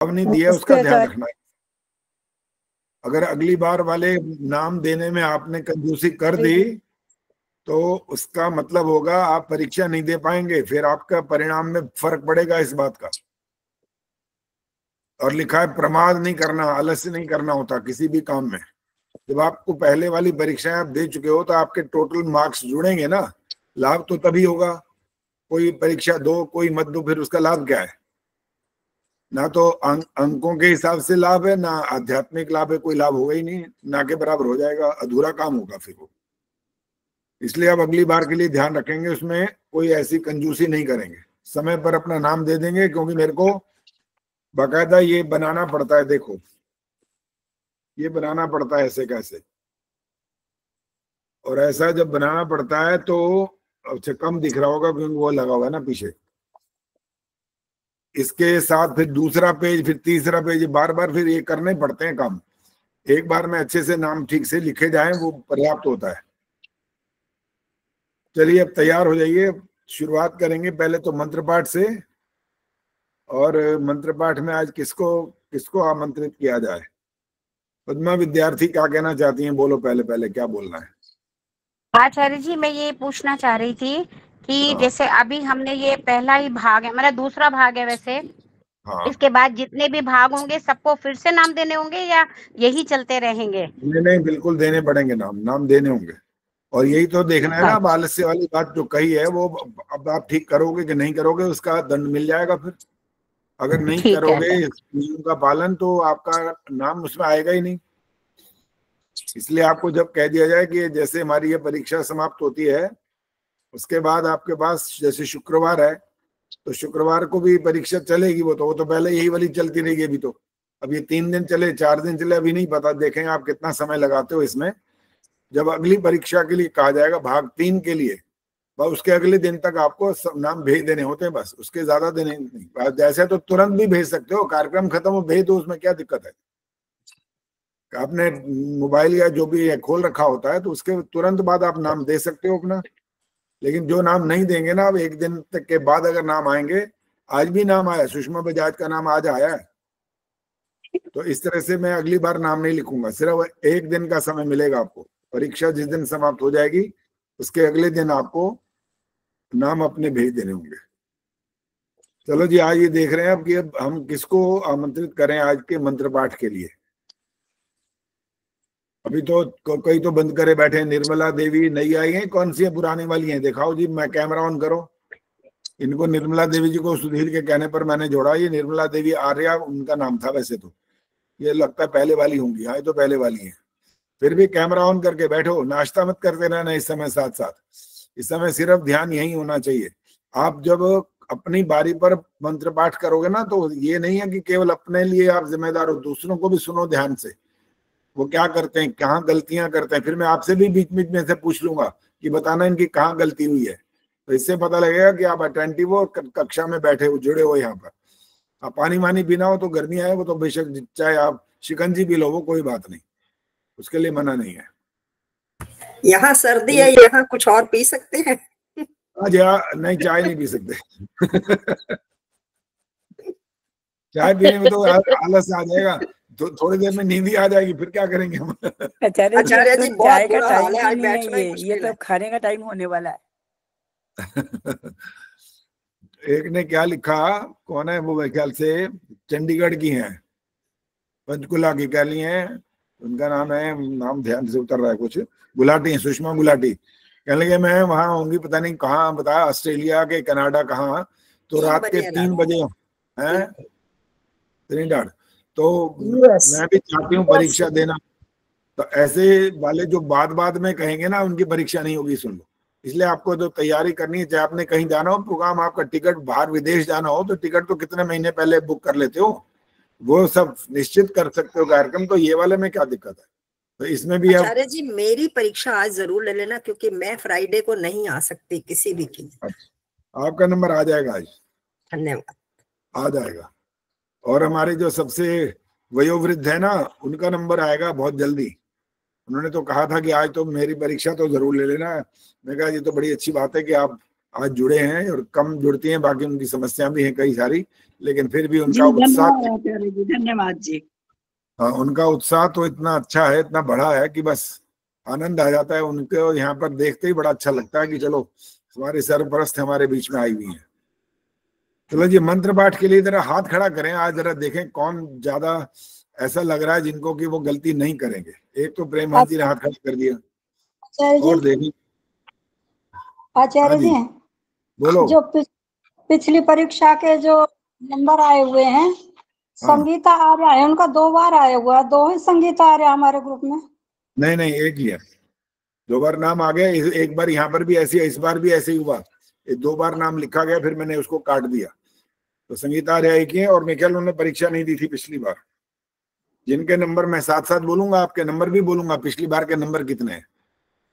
नहीं दिया उसका उसके ध्यान बाद रखना है। अगर अगली बार वाले नाम देने में आपने कंजूसी कर दी तो उसका मतलब होगा आप परीक्षा नहीं दे पाएंगे, फिर आपका परिणाम में फर्क पड़ेगा इस बात का। और लिखा है प्रमाद नहीं करना, आलस्य नहीं करना होता किसी भी काम में। जब आपको पहले वाली परीक्षाएं आप दे चुके हो तो आपके टोटल मार्क्स जुड़ेंगे ना, लाभ तो तभी होगा। कोई परीक्षा दो कोई मत दो, फिर उसका लाभ क्या है? ना तो अंकों के हिसाब से लाभ है, ना आध्यात्मिक लाभ है, कोई लाभ होगा ही नहीं, ना के बराबर हो जाएगा, अधूरा काम होगा फिर वो। इसलिए अब अगली बार के लिए ध्यान रखेंगे, उसमें कोई ऐसी कंजूसी नहीं करेंगे, समय पर अपना नाम दे देंगे। क्योंकि मेरे को बाकायदा ये बनाना पड़ता है, देखो ये बनाना पड़ता है ऐसे कैसे, और ऐसा जब बनाना पड़ता है तो अच्छा कम दिख रहा होगा क्योंकि वो लगा हुआ है ना पीछे। इसके साथ फिर दूसरा पेज, फिर तीसरा पेज, बार बार फिर ये करने पड़ते हैं काम। एक बार में अच्छे से नाम ठीक से लिखे जाएं वो पर्याप्त होता है। चलिए अब तैयार हो जाइए, शुरुआत करेंगे पहले तो मंत्र पाठ से। और मंत्र पाठ में आज किसको किसको आमंत्रित किया जाए? पद्मा विद्यार्थी क्या कहना चाहती हैं? बोलो पहले, पहले क्या बोलना है? आचार्य जी, मैं ये पूछना चाह रही थी कि हाँ जैसे अभी हमने ये पहला ही भाग है, मेरा दूसरा भाग है वैसे, हाँ, इसके बाद जितने भी भाग होंगे सबको फिर से नाम देने होंगे या यही चलते रहेंगे? नहीं नहीं, बिल्कुल देने पड़ेंगे नाम, नाम देने होंगे। और यही तो देखना है ना, अब अच्छा, आलस्य वाली बात जो कही है वो अब आप ठीक करोगे कि नहीं करोगे, उसका दंड मिल जाएगा फिर। अगर नहीं ठीक है। करोगे नियम का पालन तो आपका नाम उसमें आएगा ही नहीं। इसलिए आपको जब कह दिया जाए कि जैसे हमारी ये परीक्षा समाप्त होती है उसके बाद आपके पास जैसे शुक्रवार है तो शुक्रवार को भी परीक्षा चलेगी, वो तो पहले यही वाली चलती रहेगी। अभी तो अब ये 3 दिन चले 4 दिन चले अभी नहीं पता, देखेंगे आप कितना समय लगाते हो इसमें। जब अगली परीक्षा के लिए कहा जाएगा भाग 3 के लिए, बस उसके अगले दिन तक आपको नाम भेज देने होते हैं, बस उसके ज्यादा देने नहीं। जैसे तो तुरंत भी भेज सकते हो, कार्यक्रम खत्म हो भेज दो, उसमें क्या दिक्कत है? आपने मोबाइल या जो भी है खोल रखा होता है तो उसके तुरंत बाद आप नाम दे सकते हो अपना। लेकिन जो नाम नहीं देंगे ना, अब 1 दिन तक के बाद अगर नाम आएंगे, आज भी नाम आया, सुषमा बजाज का नाम आज आया है, तो इस तरह से मैं अगली बार नाम नहीं लिखूंगा। सिर्फ 1 दिन का समय मिलेगा आपको, परीक्षा जिस दिन समाप्त हो जाएगी उसके अगले दिन आपको नाम अपने भेज देने होंगे। चलो जी, आज ये देख रहे हैं अब कि अब हम किसको आमंत्रित करें आज के मंत्र पाठ के लिए। अभी तो कई तो बंद करे बैठे हैं। निर्मला देवी नई आई हैं, कौन सी है पुरानी वाली हैं? दिखाओ जी, मैं कैमरा ऑन करो। इनको निर्मला देवी जी को सुधीर के कहने पर मैंने जोड़ा। ये निर्मला देवी आर्या उनका नाम था वैसे तो, ये लगता है पहले वाली होंगी। हाँ, ये तो पहले वाली है। फिर भी कैमरा ऑन करके बैठो, नाश्ता मत करते रहना इस समय साथ साथ। इस समय सिर्फ ध्यान यही होना चाहिए। आप जब अपनी बारी पर मंत्र पाठ करोगे ना तो ये नहीं है कि केवल अपने लिए आप जिम्मेदार हो, दूसरों को भी सुनो ध्यान से, वो क्या करते हैं, कहाँ गलतियां करते हैं। फिर मैं आपसे भी बीच बीच में से पूछ लूंगा कि बताना इनकी कहाँ गलती हुई है, तो इससे पता लगेगा कि आप अटेंटिव हो, कक्षा में बैठे हो, जुड़े हो यहाँ पर। आप पानी वानी पीना हो तो गर्मी आए वो तो बेशक, चाहे आप शिकंजी पी लो वो कोई बात नहीं, उसके लिए मना नहीं है। यहाँ सर्दी है, यहाँ कुछ और पी सकते हैं? आज यार नहीं, चाय नहीं पी सकते चाय पीने में तो आलस आ जाएगा, तो थोड़ी देर में नींद ही आ जाएगी, फिर क्या करेंगे हम आचार्य जी बहुत चाय का बुरा टाइम हाल है, ही आज नहीं है, बैठना ही मुश्किल ये तो है। खाने का टाइम होने वाला है। एक ने क्या लिखा, कौन है वो, मेरे ख्याल से चंडीगढ़ की हैं, पंचकुला की कह ली हैं, उनका नाम है, नाम ध्यान से उतर रहा है कुछ, गुलाटी, सुषमा गुलाटी। कहने लगे मैं वहां होंगी पता नहीं कहाँ, बताया ऑस्ट्रेलिया के कनाडा कहाँ, तो रात के 3 बजे हैं त्रिनिडाद। तो मैं भी चाहती हूँ परीक्षा देना। तो ऐसे वाले जो बाद बाद में कहेंगे ना उनकी परीक्षा नहीं होगी, सुन लो। इसलिए आपको जो तैयारी करनी है, चाहे आपने कहीं जाना हो, प्रोग्राम आपका टिकट बाहर विदेश जाना हो तो टिकट तो कितने महीने पहले बुक कर लेते हो, वो सब निश्चित कर सकते हो कार्यक्रम। तो ये वाले में क्या दिक्कत है? तो इसमें भी अब आचार्य जी मेरी परीक्षा आज जरूर ले लेना, क्योंकि मैं फ्राइडे को नहीं आ सकती किसी भी की। आपका नंबर आ जाएगा आज, धन्यवाद। आ जाएगा। और हमारे जो सबसे वयोवृद्ध है ना, उनका नंबर आएगा बहुत जल्दी। उन्होंने तो कहा था कि आज तो मेरी परीक्षा तो जरूर ले लेना। मैं कहा ये तो बड़ी अच्छी बात है कि आप आज जुड़े हैं और कम जुड़ती हैं, बाकी उनकी समस्या भी है कई सारी, लेकिन फिर भी जी उनका उत्साह, धन्यवाद आचार्य जी, धन्यवाद जी। हाँ उनका उत्साह तो इतना अच्छा है, इतना बड़ा है कि बस आनंद आ जाता है उनको यहाँ पर देखते ही। बड़ा अच्छा लगता है कि चलो हमारे सरपरस्त हमारे बीच में आई हुई है। चलो जी, मंत्र पाठ के लिए जरा हाथ खड़ा करें, आज जरा देखें कौन ज्यादा ऐसा लग रहा है जिनको कि वो गलती नहीं करेंगे। एक तो प्रेमहंस जी ने हाथ खड़ा कर दिया, और देखें। हाँ आचार्य जी, जी, बोलो। जो पिछली परीक्षा के जो नंबर आए हुए हैं, संगीता आर्या है, उनका 2 बार आया हुआ है। 2 ही संगीता आर्या हमारे ग्रुप में? नहीं नहीं, एक ही है। 2 बार नाम आ गया, एक बार यहाँ पर भी ऐसी, इस बार भी ऐसे ही हुआ। 2 बार नाम लिखा गया, फिर मैंने उसको काट दिया। तो संगीता आर्या एक ही है, और मेरे ख्याल उन्होंने परीक्षा नहीं दी थी पिछली बार। जिनके नंबर मैं साथ साथ बोलूंगा, आपके नंबर भी बोलूंगा, पिछली बार के नंबर कितने हैं,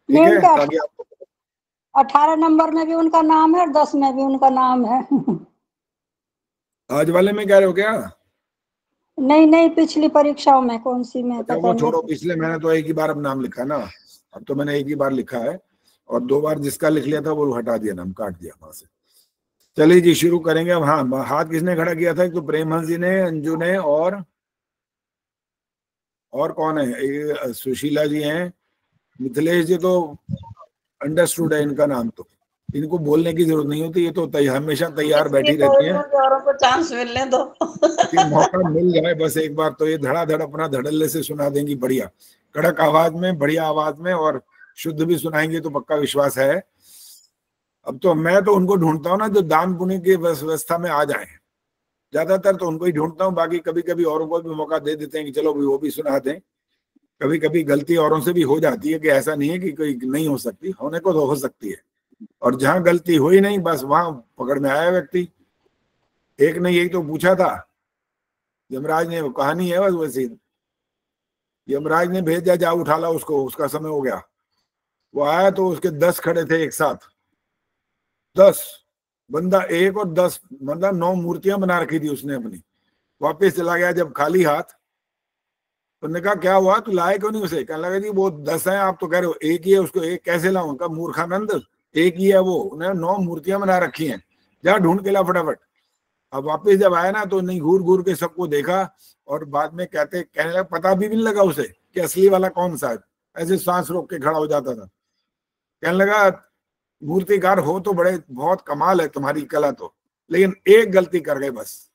ठीक है, ताकि आपको 18 नंबर में भी उनका नाम है और 10 में भी उनका नाम है। आज वाले में कह रहे हो क्या? नहीं नहीं, पिछली परीक्षाओं में कौन सी में अच्छा पता वो नहीं। छोड़ो, पिछले मैंने तो एक ही बार अब नाम लिखा ना, अब तो मैंने एक ही बार लिखा है, और 2 बार जिसका लिख लिया था वो हटा दिया, नाम काट दिया वहां से। चलिए जी, शुरू करेंगे अब। हाँ, हाथ किसने खड़ा किया था? एक तो प्रेमहंस जी ने, अंजू ने, और कौन है? ये सुशीला जी हैं, मिथिलेश जी तो अंडरस्टूड है इनका नाम, तो इनको बोलने की जरूरत नहीं होती, ये तो हमेशा तैयार बैठी रहती है। औरों को चांस मिलने दो। मौका मिल जाए बस एक बार, तो ये धड़ाधड़ अपना धड़ल्ले से सुना देंगी, बढ़िया कड़क आवाज में, बढ़िया आवाज में, और शुद्ध भी सुनाएंगे, तो पक्का विश्वास है। अब तो मैं तो उनको ढूंढता हूँ ना जो दान पुण्य की व्यवस्था में आ जाए, ज्यादातर तो उनको ही ढूंढता हूँ। बाकी कभी कभी औरों को भी मौका दे देते हैं कि चलो भी वो भी सुना दें। कभी कभी गलती औरों से भी हो जाती है, कि ऐसा नहीं है कि कोई नहीं हो सकती, होने को तो हो सकती है। और जहां गलती हुई नहीं, बस वहां पकड़ में आया व्यक्ति। एक ने यही तो पूछा था यमराज ने, वो कहानी है बस वैसी। यमराज ने भेजा, जा उठा ला उसको, उसका समय हो गया। वो आया तो उसके 10 खड़े थे एक साथ, 10 बंदा, एक और 10 मतलब 9 मूर्तियां बना रखी थी उसने अपनी। वापस चला गया जब खाली हाथ, उन्होंने कहा क्या हुआ, तू लाए क्यों नहीं उसे? कहने लगा जी वो 10 हैं, आप तो कह रहे हो एक ही है, उसको एक कैसे लाऊं? उनका मूर्खानंद, एक ही है वो, उन्होंने 9 मूर्तियां बना रखी हैं, जा ढूंढ के ला फटाफट। अब वापस जब आया ना, तो नहीं, घूर घूर के सबको देखा, और बाद में कहने लगा, पता भी नहीं लगा उसे कि असली वाला कौन सा है। ऐसे सांस रोक के खड़ा हो जाता था। कहने लगा मूर्तिकार हो तो बड़े, बहुत कमाल है तुम्हारी कला तो, लेकिन एक गलती कर गए बस।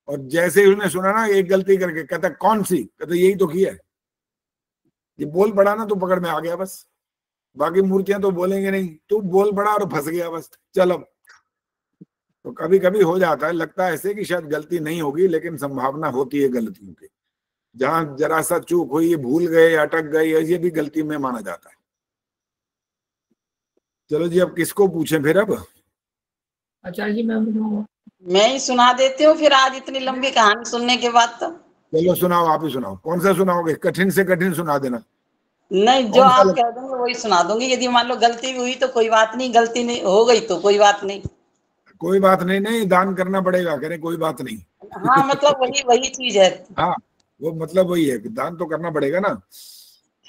और जैसे ही उसने सुना ना एक गलती करके, कहता कौन सी? कहता यही तो किया है। ये बोल पड़ा ना तो पकड़ में आ गया बस। बाकी मूर्तियां तो बोलेंगे नहीं, तू बोल पड़ा और फंस गया बस। चल अब तो कभी कभी हो जाता है, लगता है ऐसे कि शायद गलती नहीं होगी, लेकिन संभावना होती है गलतियों की। जहां जरा सा चूक हुई, भूल गए, अटक गए, ये भी गलती में माना जाता है। चलो जी, अब किसको पूछें फिर? अब आचार्य जी मैं ही सुना देती हूँ फिर, आज इतनी लंबी कहानी सुनने के बाद तो। चलो सुनाओ, आप ही सुनाओ। कौन सा सुनाओगे? कठिन से कठिन सुना देना। नहीं, जो आप कह देंगे वही सुना दूंगी। यदि मान लो गलती भी हुई तो कोई बात नहीं, गलती नहीं हो गई तो कोई बात नहीं। कोई बात नहीं, नहीं दान करना पड़ेगा, करें कोई बात नहीं। हाँ, मतलब वही चीज है। हाँ, वो मतलब वही है कि दान तो करना पड़ेगा ना।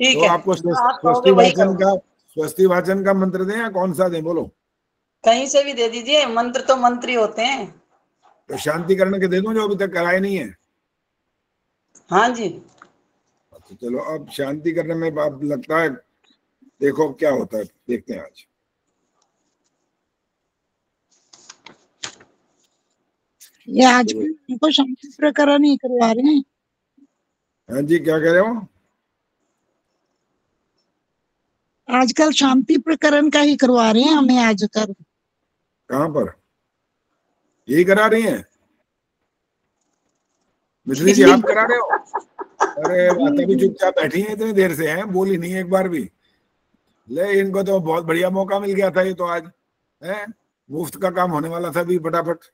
ठीक तो है, आपको आप कहोगे वही करूंगा। स्वस्ति वाचन का मंत्र दें या कौन सा दें, बोलो? कहीं से भी दे दीजिए, मंत्र तो मंत्री होते हैं। तो शांति करने के दे दूं, जो अभी तक कराए नहीं है? हाँ जी। तो चलो, अब शांति करने में आप लगता है, देखो क्या होता है, देखते हैं आज। ये आजकल उनको शांति प्रकरण ही करवा रहे हैं। हाँ जी, क्या कह रहे हो? आजकल शांति प्रकरण का ही करवा रहे हैं हमें आजकल। कहाँ पर यही करा रही हैं? मिश्री जी आप करा रहे हो? अरे तभी चुपचाप बैठी हैं, इतनी देर से हैं, बोली नहीं एक बार भी। ले, इनको तो बहुत बढ़िया मौका मिल गया था, ये तो आज है मुफ्त का काम होने वाला था भी फटाफट।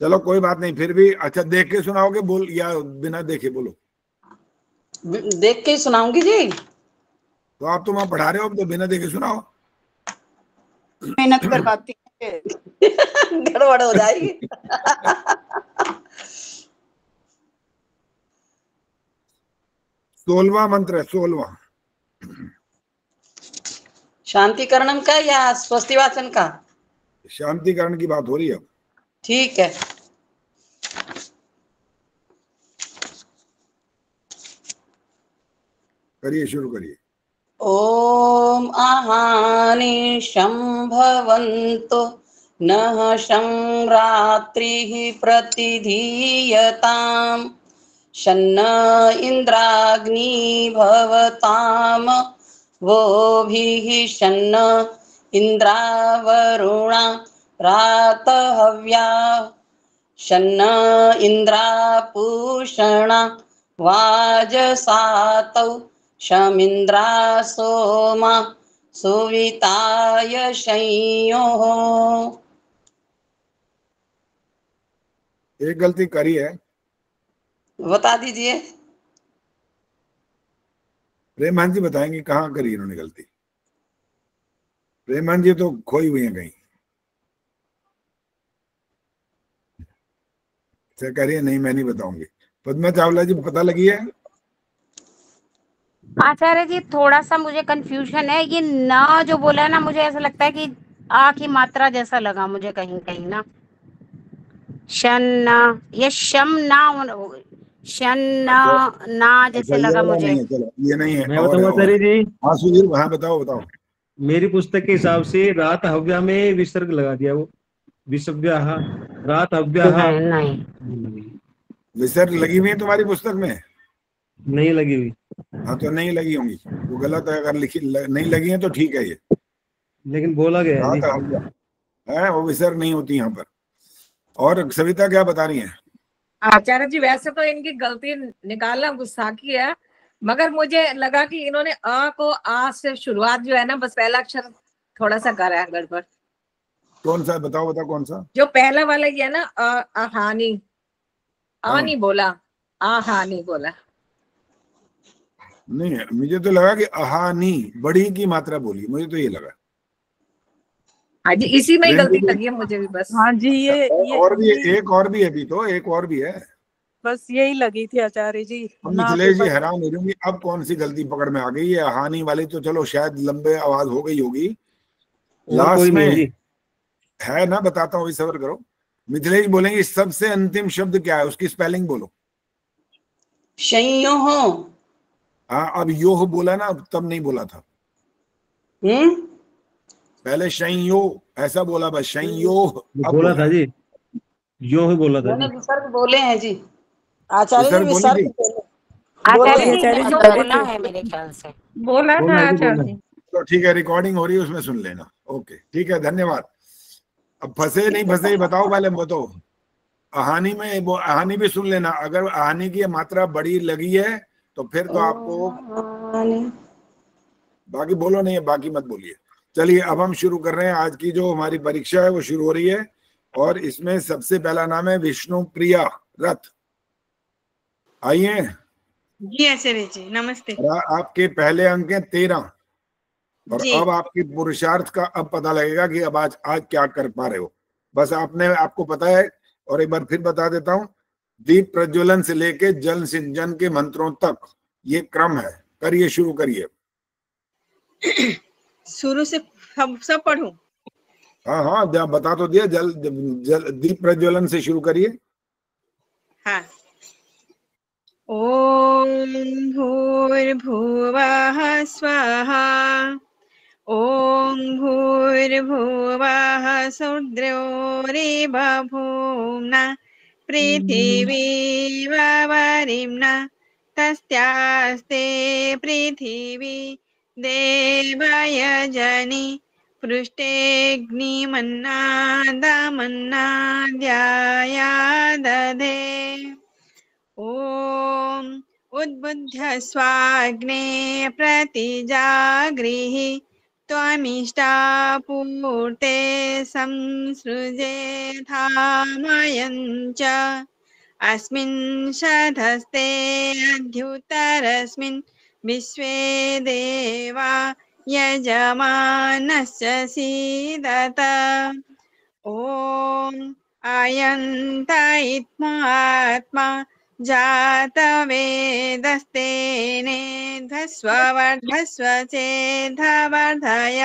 चलो कोई बात नहीं, फिर भी अच्छा देख के सुनाओगे बोल, या बिना देखे बोलो? देख के ही सुनाऊंगी जी। तो आप तो वहां पढ़ा रहे हो, अब तो बिना देखे सुनाओ। मेहनत करवाती है। गड़बड़ हो जाएगी। 16वां मंत्र है, 16वां। शांतिकरणम का या स्वस्तिवाचन का? शांतिकरण की बात हो रही है अब। ठीक है। करिए, शुरू करिए। ओम आहानि शंभवन्तु नः संरात्रिः प्रतिधीयताम् शन्न इंद्राग्नि भवताम वोभिः शन्न इंद्रावरुणा रातहव्या शन्न इंद्रापूषणा वाजसातौ शमिंद्रा सोमा सुविताय शंयोः। एक गलती करी है, बता दीजिए। प्रेमान जी बताएंगे कहाँ करी इन्होंने गलती। प्रेमान जी तो खोई हुई हैं कहीं। कह रही है नहीं मैं नहीं बताऊंगी। पद्मा चावला जी पता लगी है? आचार्य जी थोड़ा सा मुझे कंफ्यूजन है, ये ना जो बोला है ना, मुझे ऐसा लगता है कि आ की मात्रा जैसा लगा मुझे कहीं कहीं ना। शन ना, ये शम ना शन ना जैसे ये लगा वाला मुझे। नहीं है, चलो ये नहीं है। मैं और बताऊं है, आचार्य जी? हाँ सुधीर, हाँ बताओ बताओ। मेरी पुस्तक के हिसाब से रात हव्या में विसर्ग लगा दिया, वो विसव्या रात हव्या नहीं विसर्ग लगी हुई है तुम्हारी पुस्तक में? नहीं लगी हुई, हाँ तो नहीं लगी होंगी, वो गलत है। अगर लिखी नहीं लगी है तो ठीक है। ये लेकिन बोला गया है रात जी। हव्या है, वो विसर्ग नहीं होती यहाँ पर। और सविता क्या बता रही है? आचार्य जी वैसे तो इनकी गलती निकालना गुस्सा की है, मगर मुझे लगा कि इन्होंने अ को आ से शुरुआत जो है ना, बस पहला अक्षर थोड़ा सा करा है गड़बड़। कौन सा बताओ बताओ कौन सा? जो पहला वाला ये है ना, आहानी, हाँ। नहीं बोला, आहानी बोला। नहीं है, मुझे तो लगा कि अहानी बड़ी की मात्रा बोली, मुझे तो ये लगा। हाँ जी, इसी में ही गलती लगी है मुझे भी बस। हाँ जी, ये और भी एक और भी है भी, तो एक और भी है, बस यही लगी थी आचार्य जी। मिथिलेश जी हैरान हो जाएंगे अब कौन सी गलती पकड़ में आ गई है। हानि वाली तो चलो शायद लंबे आवाज हो गई होगी, लास्ट में है ना, बताता हूँ, सबर करो। मिथिलेश बोलेंगे सबसे अंतिम शब्द क्या है, उसकी स्पेलिंग बोलो। शंयोः। हाँ, अब योह बोला ना, तब नहीं बोला था। पहले शंयो ऐसा बोला, बस शंयो बोला था जी, यो ही बोला था। मैंने विसर्ग बोले हैं जी आचार्य जी, विसर्ग बोला है मेरे ख्याल से, बोला था आचार्य जी। तो ठीक है, रिकॉर्डिंग हो रही है, उसमें सुन लेना। ओके ठीक है, धन्यवाद। अब फंसे नहीं फंसे बताओ, पहले बताओ। अहानी में वो अहानी भी सुन लेना, अगर अहानी की मात्रा बड़ी लगी है तो फिर तो आपको बाकी बोलो नहीं है, बाकी मत बोलिए। चलिए अब हम शुरू कर रहे हैं। आज की जो हमारी परीक्षा है वो शुरू हो रही है, और इसमें सबसे पहला नाम है विष्णु प्रिया रथ। आइए जी आचार्य जी, नमस्ते। आपके पहले अंक है 13, और अब आपकी पुरुषार्थ का अब पता लगेगा कि अब आज क्या कर पा रहे हो। बस आपको पता है, और एक बार फिर बता देता हूं, दीप प्रज्वलन से लेके जल सिंचन के मंत्रों तक ये क्रम है। करिए, शुरू करिए। शुरू से सब पढ़ूं? हाँ हाँ, बता तो दिया। जल दीप प्रज्वलन से शुरू करिए। हाँ। ओम भूर्भुवः स्वाहा, ओम भूर्भुवः सुर्द्रौरेव भूम्ना पृथिवी वरिम्ना तस्यास्ते पृथिवी देवयजनि पृष्टेऽग्निमन्नादमन्नाद्यायादधे। ओम उद्बुद्ध्य स्वाग्ने प्रतिजागृहि त्वमिष्टापूर्ते संसृजेथामयञ्च अस्मिन् शधस्ते अध्युतरस्मिन् विश्वे देवा यजमानस्य सीदत। ओम आयन्त इत्मात्मा जातवेदस्तेने ध्वस्व चेद्धवर्धय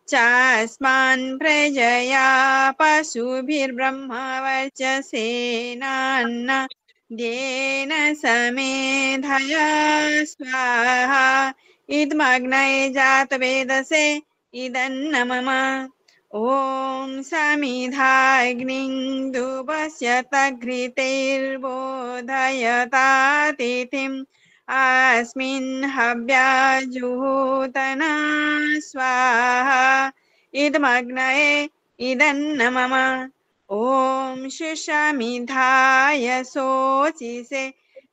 चास्मान् प्रजया पशुभिर्ब्रह्मवर्चसेनान्न द्येन समेधय स्वाहा इदमग्नये जातवेदसे इदन्न मम ॐ समिधाग्निं दुभस्यतघृतैर्बोधयतातिथिम् अस्मिन् हव्याजुहोतना स्वाहा इदमग्नये इदन्न मम ॐ सुषमिधाय शोचिसे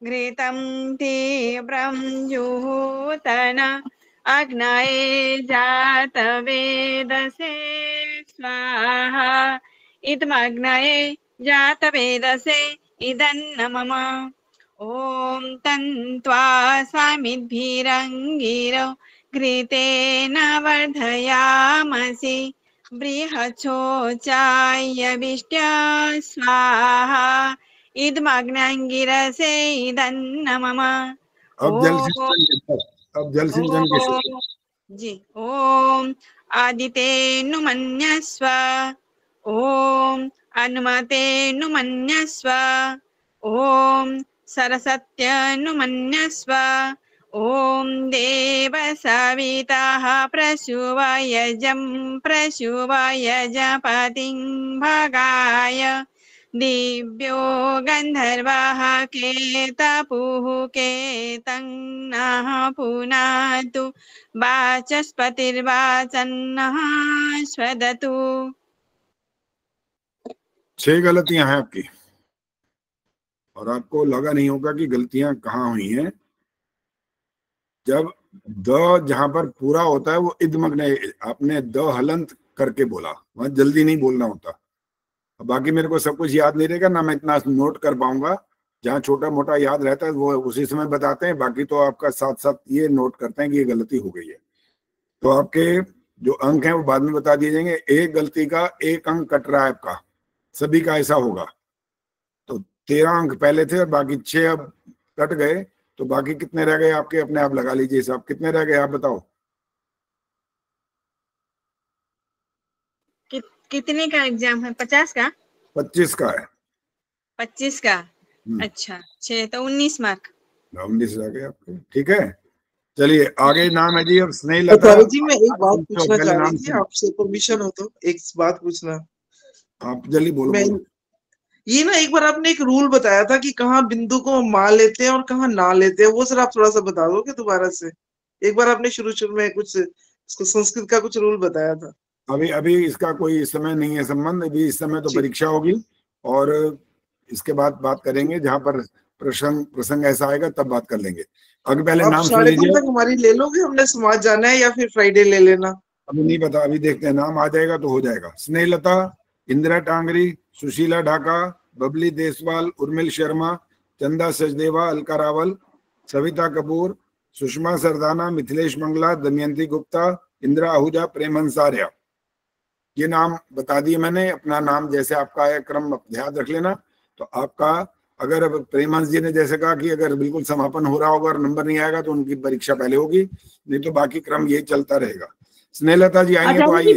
घृतं तीव्रं जुहोतना अग्नये जातवेदसे स्वाहा इदमग्नये जातवेदसे इदन्न मम ॐ तन्त्वा समिद्भिरङ्गिरो घृतेन वर्धयामसि बृहच्छोचायविष्ट्य स्वाहा इदमग्नङ्गिरसे इदन्न मम अब जल सिंचन के जी ओम आदितेनुमन्यस्व ओम अनुमतेनुमन्यस्व ओम सरसत्यनुमन्यस्व ओम देवसविताः प्रसूवयजं प्रसूवयजपतिं भगाय दिव्यो गन्धर्वः केतपुः केतं नः पुनातु वाचस्पतिर्वाचन्नः स्वदतु। 6 गलतियां हैं आपकी और आपको लगा नहीं होगा कि गलतियां कहाँ हुई हैं। जब द जहां पर पूरा होता है वो इदमग्न, आपने द हलंत करके बोला, वहां जल्दी नहीं बोलना होता। बाकी मेरे को सब कुछ याद नहीं रहेगा ना, मैं इतना नोट कर पाऊंगा। जहाँ छोटा मोटा याद रहता है वो उसी समय बताते हैं, बाकी तो आपका साथ साथ ये नोट करते हैं कि ये गलती हो गई है। तो आपके जो अंक हैं वो बाद में बता दिए जाएंगे। एक गलती का 1 अंक कट रहा है आपका, सभी का ऐसा होगा। तो 13 अंक पहले थे और बाकी 6 अब कट गए, तो बाकी कितने रह गए आपके? अपने आप लगा लीजिए हिसाब, कितने रह गए आप बताओ। कितने का एग्जाम है? 50 का? 25 का है। 25 का, अच्छा 6 तो 19 मार्क। 19 रह गए आपके, ठीक है। चलिए आगे नाम है जी अब स्नेहलता जी। मैं एक बात पूछना चाह रही थी आपसे, परमिशन हो तो एक बात पूछना। आप जल्दी बोलो। ये ना एक बार आपने एक रूल बताया था कि कहाँ बिंदु को मान लेते हैं और कहाँ ना लेते हैं, वो सर आप थोड़ा सा बता दोगे दोबारा से? एक बार आपने शुरू में कुछ संस्कृत का कुछ रूल बताया था। अभी इसका कोई इस समय नहीं है संबंध। अभी इस समय तो परीक्षा होगी और इसके बाद बात करेंगे, जहाँ पर प्रसंग ऐसा आएगा तब बात कर लेंगे। अभी पहले नाम सुन लीजिए। तक हमारी ले लोगे? हमने समाज जाना है या फिर फ्राइडे ले लेना? अभी नहीं पता, अभी देखते हैं, नाम आ जाएगा तो हो जाएगा। स्नेहलता, इंदिरा टांगरी, सुशीला ढाका, बबली देसवाल, उर्मिल शर्मा, चंदा सचदेवा, अलका रावल, सविता कपूर, सुषमा सरदाना, मिथिलेश मंगला, दमयंती गुप्ता, इंदिरा आहूजा, प्रेम हंसारिया, ये नाम बता दिए मैंने। अपना नाम जैसे आपका है क्रम ध्यान रख लेना। तो आपका अगर प्रेमहंस जी ने जैसे कहा कि अगर बिल्कुल समापन हो रहा होगा और नंबर नहीं आएगा तो उनकी परीक्षा पहले होगी, नहीं तो बाकी क्रम यही चलता रहेगा। स्नेहलता जी आएंगे तो आइए।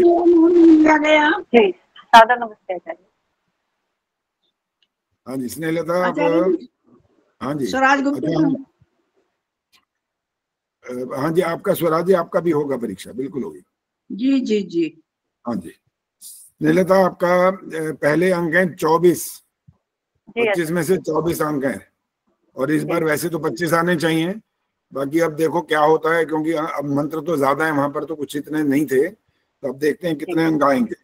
हाँ जी स्नेहलता, आप हाँ जी हाँ जी आपका स्वराज जी आपका भी होगा परीक्षा, बिल्कुल होगी। जी जी जी हाँ जी स्नेहलता, आपका पहले अंक है 24, 25 में से 24 अंक हैं और इस बार वैसे तो 25 आने चाहिए, बाकी अब देखो क्या होता है, क्योंकि अब मंत्र तो ज्यादा है, वहां पर तो कुछ इतने नहीं थे, तो अब देखते हैं कितने अंक आएंगे।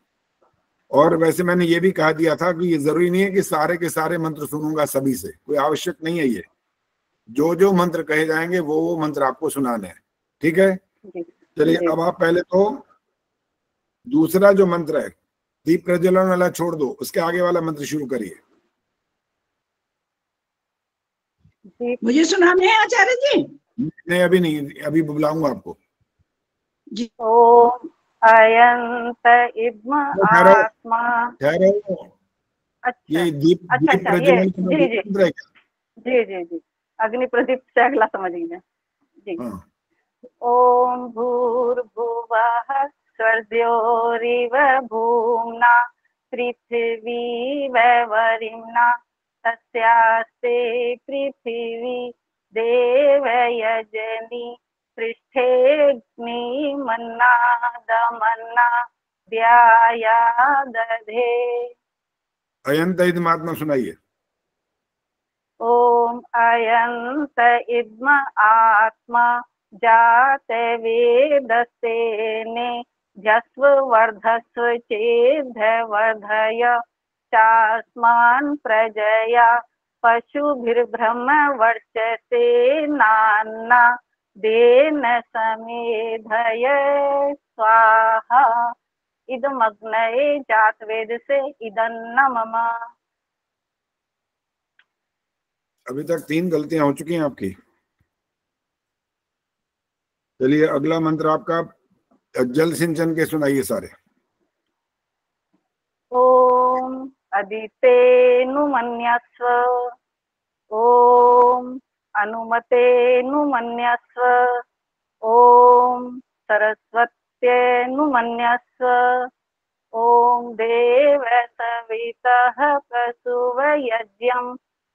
और वैसे मैंने ये भी कहा दिया था कि ये जरूरी नहीं है कि सारे के सारे मंत्र सुनूंगा सभी से, कोई आवश्यक नहीं है। ये जो जो मंत्र कहे जाएंगे वो मंत्र आपको सुनाने हैं, ठीक है। चलिए अब आप पहले तो दूसरा जो मंत्र है दीप प्रज्वलन वाला छोड़ दो, उसके आगे वाला मंत्र शुरू करिए। मुझे सुनाने हैं आचार्य जी? नहीं अभी नहीं, अभी बुलाऊंगा आपको जी। ओम अयंत इब्म आत्मा। ठहरो, ये दीप प्रज्वलन मंत्र है क्या? जी जी जी, अग्नि प्रदीप से अगला समझ गई मैं जी। हाँ। ओम भूर्भुवः स्वर्द्योरिव भूम्ना पृथिवी वरिम्ना तस्यास्ते पृथिवी देवयजनी पृष्ठेऽग्निमन्नादमन्ना द्याया दधे। अयंत इदमात्मा सुनाइए। ओम अयंत इद्म आत्मा जात वेदसेने जस्व वर्धस्व चेद्ध वर्धय चास्मान् प्रजया पशुभिर्ब्रह्म वर्चसे नान्ना देन समेधय स्वाहा। इदमग्नये जातवेद से इदन्न मम। अभी तक 3 गलतियां हो चुकी हैं आपकी। चलिए अगला मंत्र आपका जल सिंचन के सुनाइए सारे। ओम अदितेनुमन्यस्व ओम अनुमतेनुमन्यस्व ओम सरस्वत्यनुमन्यस्व ओम देव सवितः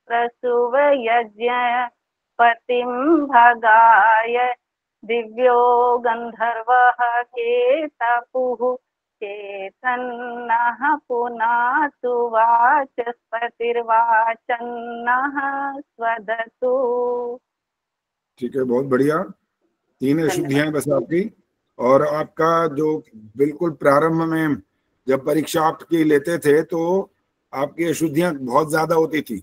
प्रसुवयज्ञ पतिं भगाय दिव्यो गंधर्वः केतपुः चेतन्नः पुनातु वाचस्पतिर्वाचन्नः स्वदतु। ठीक है, बहुत बढ़िया। 3 अशुद्धियां बस आपकी। और आपका जो बिल्कुल प्रारंभ में जब परीक्षा आपकी लेते थे तो आपकी अशुद्धियां बहुत ज्यादा होती थी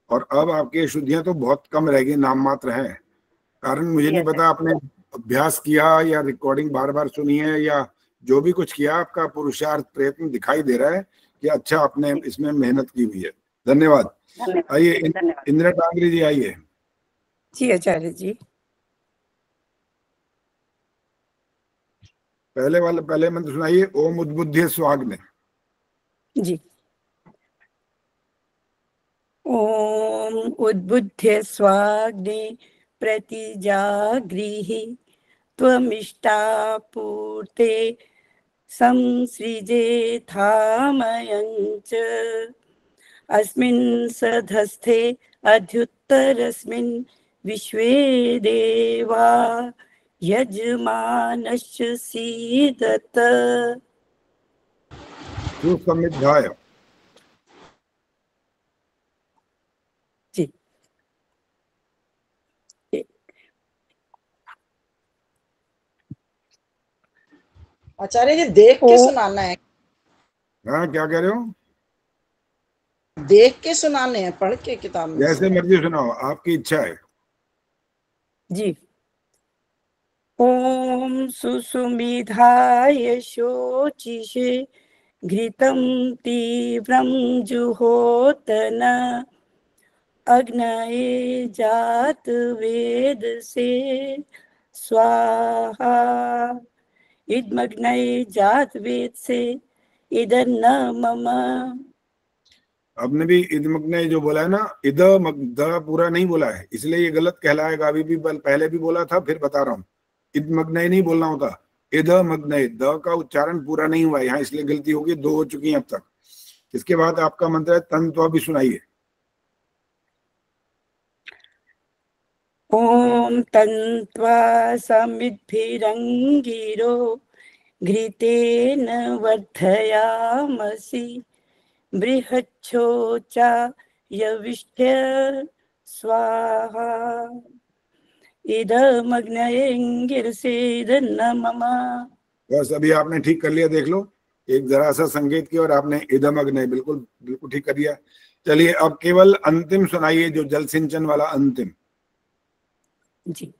और अब आपकी अशुद्धियां तो बहुत कम रह गई, नाम मात्र हैं। कारण मुझे नहीं पता आपने अभ्यास किया या रिकॉर्डिंग बार बार सुनी है या जो भी कुछ किया, आपका पुरुषार्थ प्रयत्न दिखाई दे रहा है कि अच्छा आपने इसमें मेहनत की हुई है। धन्यवाद। आइए इंदिरा टांगरी जी आइए। जी आचार्य जी। पहले मंत्र सुनाइए। ओम उद्बुद्ध स्वाग्ने। जी। ओम उद्बुद्ध स्वाग्ने प्रतिजागृहि त्वमिष्टापूर्ते संसृजेथामयञ्च अस्मिन् सधस्थे अध्युत्तरस्मिन् विश्वे देवा यजमानश्च सीदत। सुसमिद्धाय। जी। आचार्य जी देख के सुनाना है। हाँ, क्या कह रहे हो? देख के सुनाने हैं, पढ़ के किताब में? जैसे मर्जी सुनाओ, आपकी इच्छा है। जी। ओम सुसुमिधाय शोचिषे घृतं तीव्रं जुहोतन अग्नये जात वेदसे स्वाहा। इदमग्नये जात वेद से इदन्न मम। आपने भी इदमग्नय जो बोला है ना, द पूरा नहीं बोला है, इसलिए ये गलत कहलाएगा। अभी भी पहले भी बोला था, फिर बता रहा हूँ। इदमग्नय नहीं बोलना होता, इदमग्नय। द का उच्चारण पूरा नहीं हुआ यहाँ, इसलिए गलती होगी। 2 हो चुकी हैं अब तक। इसके बाद आपका मंत्र है तंत्वा भी सुनाइए। ओम तन्त्वा समिद्भिरंगिरो घृतेन वर्धयामसि बृहच्छोचा यविष्ठ्य स्वाहा। इदमग्नयेंगिरसेदन्न मम। बस अभी आपने ठीक कर लिया, देख लो। एक जरा सा संकेत किया और आपने इदमग्नय बिल्कुल बिल्कुल ठीक कर दिया। चलिए अब केवल अंतिम सुनाइए, जो जल सिंचन वाला अंतिम। जी।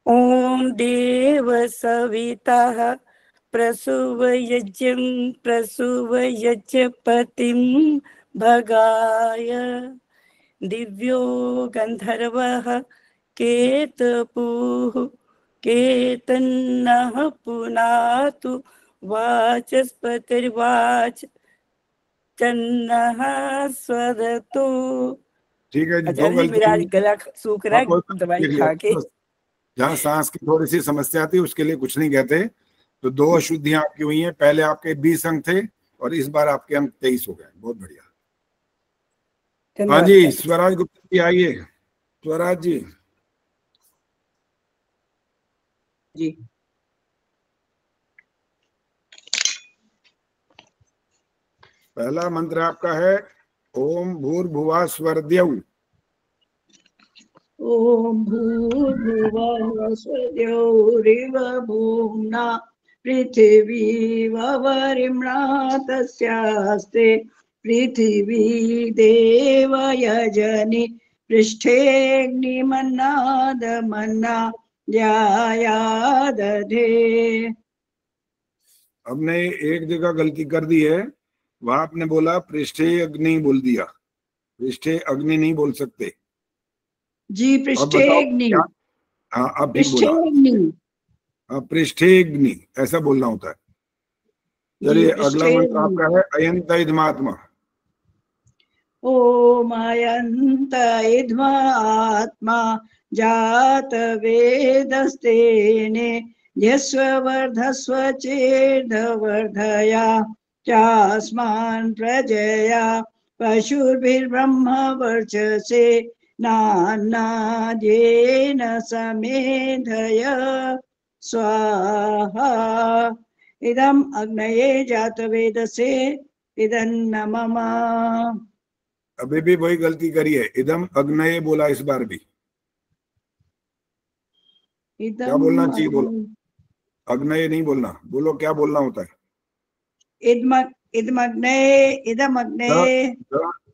ओम देव सविता प्रसुवयज्ञं प्रसुवयज्ञपतिं भगाय दिव्यो गंधर्वः केतपुः केतन्नः पुनातु वाचस्पतिर्वाच चन्नः स्वरतो। ठीक है जी, दो आचार्य जी मेरा आज गलती। गला सूख रहा हाँ, है दवाई खा के। जहाँ सांस की थोड़ी सी समस्या थी उसके लिए कुछ नहीं कहते। तो 2 अशुद्धियां आपकी हुई हैं। पहले आपके 20 अंक थे और इस बार आपके अंक 23 हो गए। बहुत बढ़िया। हाँ जी, स्वराज गुप्ता जी आइए। स्वराज जी। जी पहला मंत्र आपका है ओम भूर्भुवः स्वरद्यौ। ओम भूर्भुवः स्वरद्यौरिव भूम्ना पृथिवी ववरिम्णा तस्यास्ते पृथिवी देवयजनि पृष्ठेऽग्निमन्नादमन्ना ध्यायादधे। हमने एक जगह गलती कर दी है, वहां आपने बोला पृष्ठे अग्नि बोल दिया। पृष्ठे अग्नि नहीं बोल सकते जी, पृष्ठेऽग्नि। हाँ, अब ठीक बोला। हाँ, पृष्ठेऽग्नि ऐसा बोलना होता है। चलिए अगला मंत्र आपका है अयंत इदमात्मा। ओम अयंत इदमात्मा जात वेदस्तेने यस्वर्धस्व चेर्धवर्धया चास्मान् प्रजया पशुर्भिर्ब्रह्म वर्चसे नान्नाद्येन समेधय स्वाहा। इदम् अग्नये जातवेदसे इदन्न मम। अभी भी वही गलती करी है, इदम अग्नये बोला इस बार भी। क्या बोलना चाहिए? बोलो अग्नये नहीं बोलना, बोलो क्या बोलना होता है।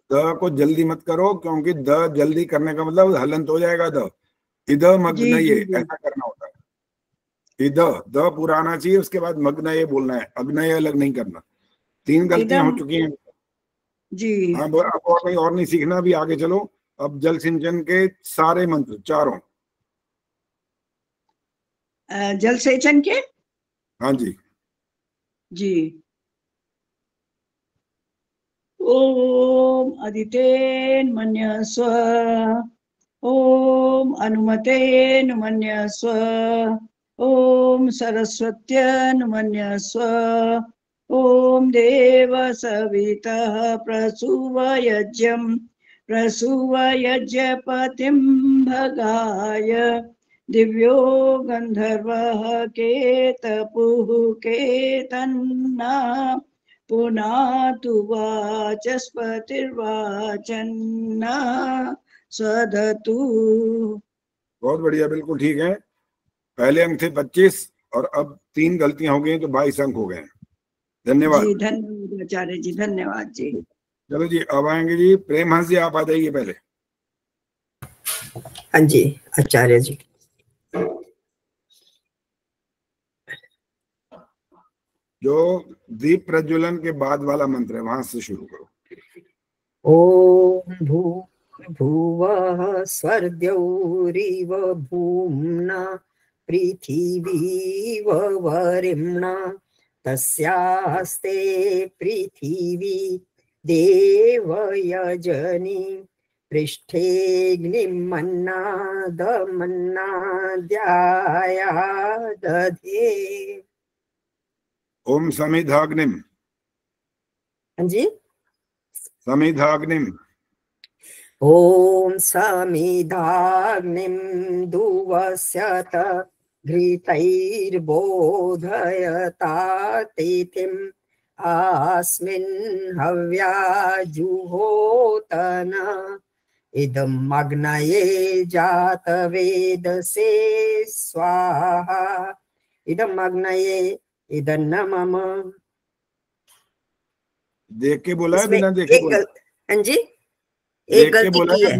द को जल्दी मत करो, क्योंकि द जल्दी करने का मतलब हलंत हो जाएगा। द इदम अग्नये ऐसा करना होता है। इद द पूरा आना चाहिए, उसके बाद मग्नये बोलना है, अग्नये अलग नहीं करना। 3 गलतियां हो चुकी हैं जी। हाँ, अब और नहीं सीखना, भी आगे चलो। अब जल सिंचन के सारे मंत्र चारों। जल सेचन के। हाँ जी जी। ओम अदितेन मन्यस्व ओम अनुमतेन मन्यस्व ओम सरस्वत्यन मन्यस्व ओम देव सवितः प्रसूवयज्ञपतिं भगाय दिव्यो गंधर्वः केतपुः केतन्ना पुनातु वाचस्पतिर्वाचन्ना स्वधतु। बहुत बढ़िया, बिल्कुल ठीक है। पहले अंक थे 25 और अब 3 गलतियां हो गई तो 22 अंक हो गए। धन्यवाद जी, धन्यवाद आचार्य जी, धन्यवाद जी। चलो जी, अब आएंगे जी प्रेमहंस जी, आप आ जाइए पहले। हाँ जी आचार्य जी। जो दीप प्रज्वलन के बाद वाला मंत्र है वहां से शुरू करो। ओम भूर्भुवः स्वरद्यौरिव भूम्ना पृथिवी ववरिम्णा तस्यास्ते पृथिवी देवयजनि पृष्ठेऽग्निमन्नादमन्नाद्यायादधे। ओम समिधाग्निम। हाँ जी। समिधाग्निम। ओम समिधाग्निं दुवस्यत घृतैर्बोधयता तिथिम् अस्मिन् हव्याजुहोतन इदम् अग्नये जातवेदसे स्वाहा। इदम् अग्नये इदन्न मम। देख के बोला है बिना देखे बोला? हाँ जी, एक गलती की है।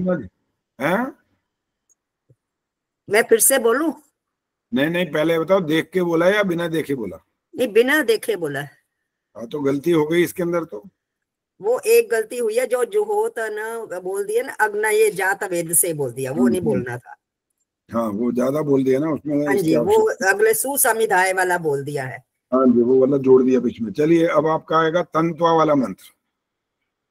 मैं फिर से बोलूं? नहीं, पहले बताओ, देख के बोला या बिना देखे बोला? नहीं, बिना देखे बोला है। हाँ, तो गलती हो गई इसके अंदर। तो वो एक गलती हुई है, जो जुहोतन बोल दिया ना, अग्नये जात वेद से बोल दिया, वो नहीं बोलना था। हाँ, वो ज्यादा बोल दिया ना उसमें। हाँ जी, वो अगले सुसमिधाय वाला बोल दिया है। हाँ जी, वो वाला जोड़ दिया बीच में। चलिए अब आपका आएगा तंत्वा वाला मंत्र।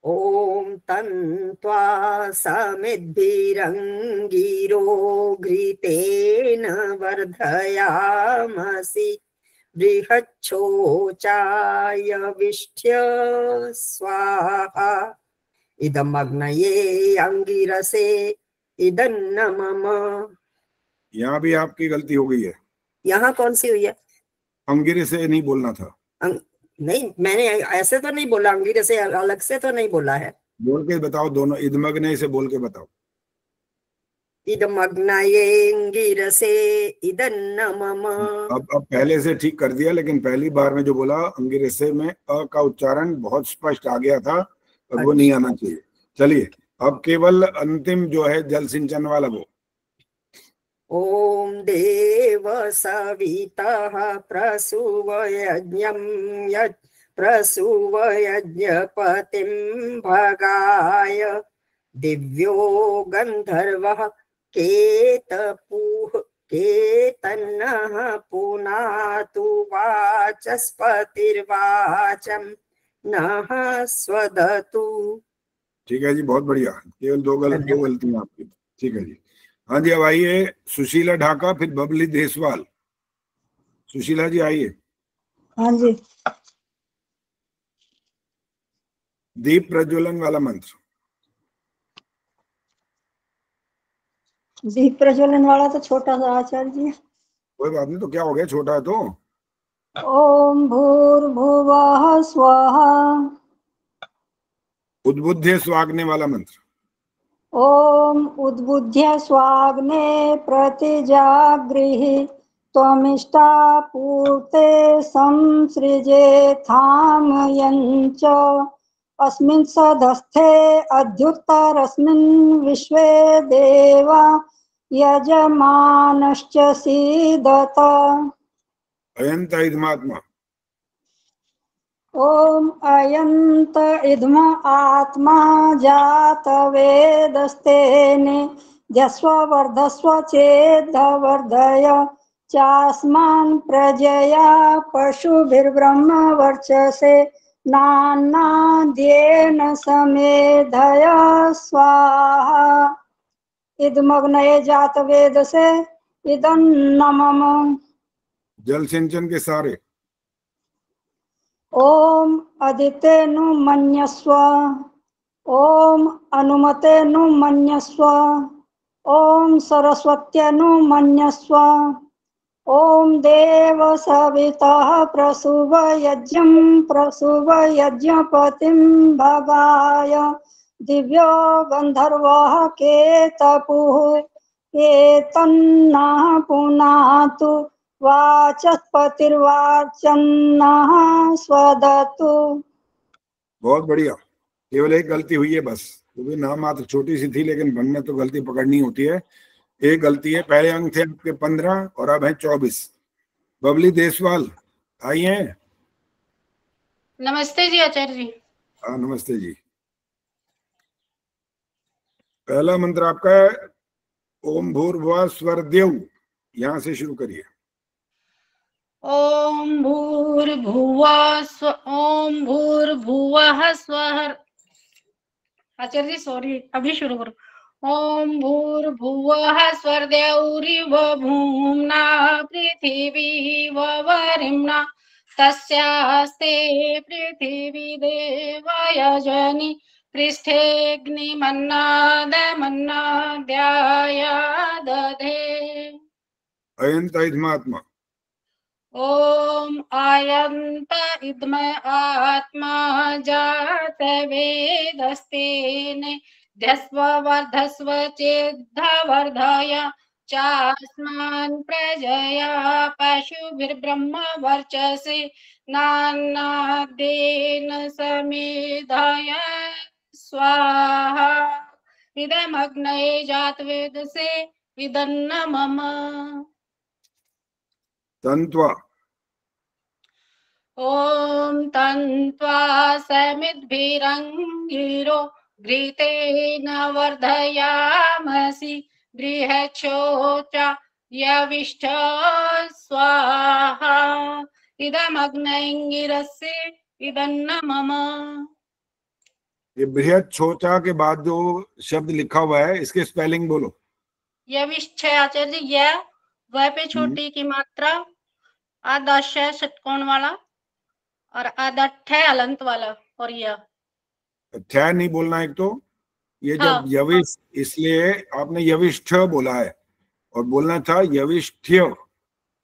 ओम तन्त्वा समिद्भिरङ्गिरो घृतेन वर्धयामसि बृहच्छोचाय विष्ठ्य स्वाहा इदम् अग्नये अंगिरसे इदन्न मम। यहाँ भी आपकी गलती हो गई है। यहाँ कौन सी हुई है? अंगिरे से नहीं बोलना था। नहीं, मैंने ऐसे तो नहीं बोला, अंगिरे से अलग से तो नहीं बोला है। बोल के बताओ, दोनों इदमग्नये से बोल के बताओ। इदमग्नये अंगिरसे इदन्न मम। अब पहले से ठीक कर दिया, लेकिन पहली बार में जो बोला अंगिरसे में अ का उच्चारण बहुत स्पष्ट आ गया था, अब वो नहीं आना चाहिए। चलिए अब केवल अंतिम जो है जल सिंचन वाला वो। ओम देव सवितः प्रसूव यज्ञपतिं भगाय दिव्यो गंधर्वः केतन्नः पुनातु वाचस्पतिर्वाचं नः स्वदतु। ठीक है जी, बहुत बढ़िया। केवल दो गलतियां आपकी। ठीक है जी। हाँ जी, अब आइए सुशीला ढाका, फिर बबली देसवाल। सुशीला जी आइए। हाँ जी। दीप प्रज्वलन वाला मंत्र। दीप प्रज्वलन वाला तो छोटा सा आचार्य जी। कोई बात नहीं, तो क्या हो गया, छोटा है तो। ओम भूर्भुवः स्वः। उद्बुद्ध स्वाग्ने वाला मंत्र। ओम उद्बुद्ध्य स्वाग्ने प्रतिजागृहि त्वमिष्टा पूर्ते संसृजेथामयञ्च अस्मिन् सदस्थे अध्युत्तरस्मिन् विश्वे देवा यजमानश्च सीदत। अयंत इदमात्मा। ओम अयंत इदम आत्मा जात वेदस्तेने ध्यस्व वर्धस्व चेदवर्धय चास्मान् प्रजया पशुभिर्ब्रह्म वर्चसे नान्नाद्येन समेधय स्वाहा इदमग्नये जात वेदसे इदन्न मम। जल सिंचन के सारे। ओम अदितेनु मन्यस्व। ओम अनुमतेनु मन्यस्व। ओम सरस्वत्यनु मन्यस्व। ओम देव सवितः प्रसूव यज्ञपतिं भगाय दिव्यो गंधर्वः केतपुः केतन्नः पुनातु वाचस्पतिर्वाचन्नः स्वदतु। बहुत बढ़िया। केवल एक गलती हुई है बस, वो भी नाम मात्र छोटी सी थी, लेकिन बनने तो गलती पकड़नी होती है। एक गलती है, पहले अंक थे आपके 15 और अब है 24। बबली देसवाल आई हैं। नमस्ते जी आचार्य जी। हाँ नमस्ते जी। पहला मंत्र आपका है ओम भूर्भुवः स्वरदेव, यहाँ से शुरू करिए। ओम भूर्भुवः स्वः। आचार्य जी सॉरी, अभी शुरू करो। ओम भूर्भुवः स्वरदेवरिव भूम्ना पृथिवी वरिम्ना तस्यास्ते पृथिवी देवयजनि पृष्ठेऽग्निमन्नादमन्नाद्याय दधे। अयंत इदमात्मा। ओम आयंत इदम आत्मा जात वेदस्तेने ध्यस्व वर्धस्व चेद्धवर्धय चास्मान् प्रजया पशुभिर्ब्रह्म वर्चसे नान्नाद्येन समेधय स्वाहा इदमग्नये जातवेदसे इदन्न मम। तन्त्वा। ओम तन्त्वा समिद्भिरङ्गिरो घृतेन वर्धयामसि बृहच्छोचा यविष्ठ स्वाहा इदमग्नयङ्गिरस्य इदन्न मम। ये बृहत छोटा के बाद जो शब्द लिखा हुआ है इसके स्पेलिंग बोलो। यविष्ठ आचार्य जी, यह वह पे छोटी की मात्रा, आधा श षटकोण वाला और आधा ठ हलंत वाला, और यह ठ नहीं बोलना एक तो, ये हाँ, जब यविष्ठ, इसलिए आपने यविष्ठ बोला है और बोलना था यविष्ठ्य।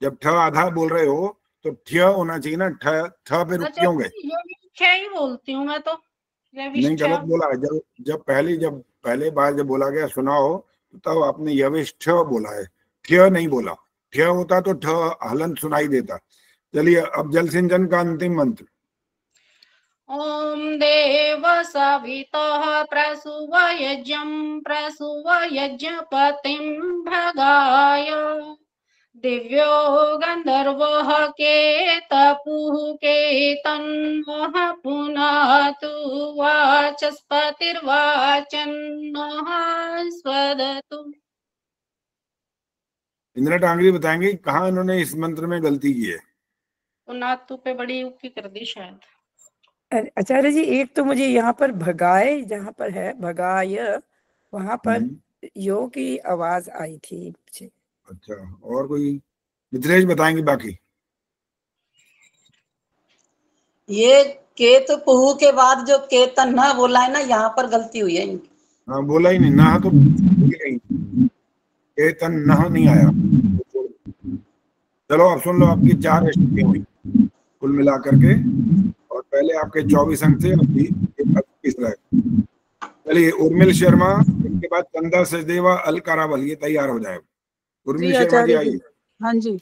जब ठ आधा बोल रहे हो तो ठ्य होना चाहिए ना, ठ पे रुक क्यों गए? यविष्ठ ही बोलती हूँ मैं तो, नहीं, यविष्ठ। गलत बोला है। जब पहले बार जब बोला गया सुना हो तो तब आपने यविष्ठ बोला है, ठ्य नहीं बोला। ठ्य होता तो ठ हलंत सुनाई देता। चलिए अब जल सिंचन का अंतिम मंत्र। ओम देव सवितः प्रसुव यज्ञं प्रसुव यज्ञपतिं भगाय, दिव्यो गंधर्वः केतपुः केतन्वः पुनातु वाचस्पतिर्वाचन्नः स्वदतु। इंदिरा टांगरी बताएंगे कहाँ इन्होंने इस मंत्र में गलती की है। पुनातु पे बड़ी युक्ति कर दी शायद। आचार्य जी, एक तो मुझे यहाँ पर भगाए, जहाँ पर है भगाय, वहां पर यो की आवाज आई थी मुझे। अच्छा, और कोई? मित्रेश बताएंगे बाकी। ये केत पुहु के बाद जो केतन न बोला है ना, यहाँ पर गलती हुई है इनकी। हाँ, बोला ही नहीं ना, तो केतन न नहीं आया। चलो अब सुन लो, आपकी 4 स्थितियां हुई कुल मिलाकर के, और पहले आपके 24 अंक थे, अभी 21 रहे। चलिए उर्मिल शर्मा, इसके बाद चंदा सचदेवा, अलका रावल, ये तैयार हो जाए। उर्मिल शर्मा जी आइए। हाँ जी।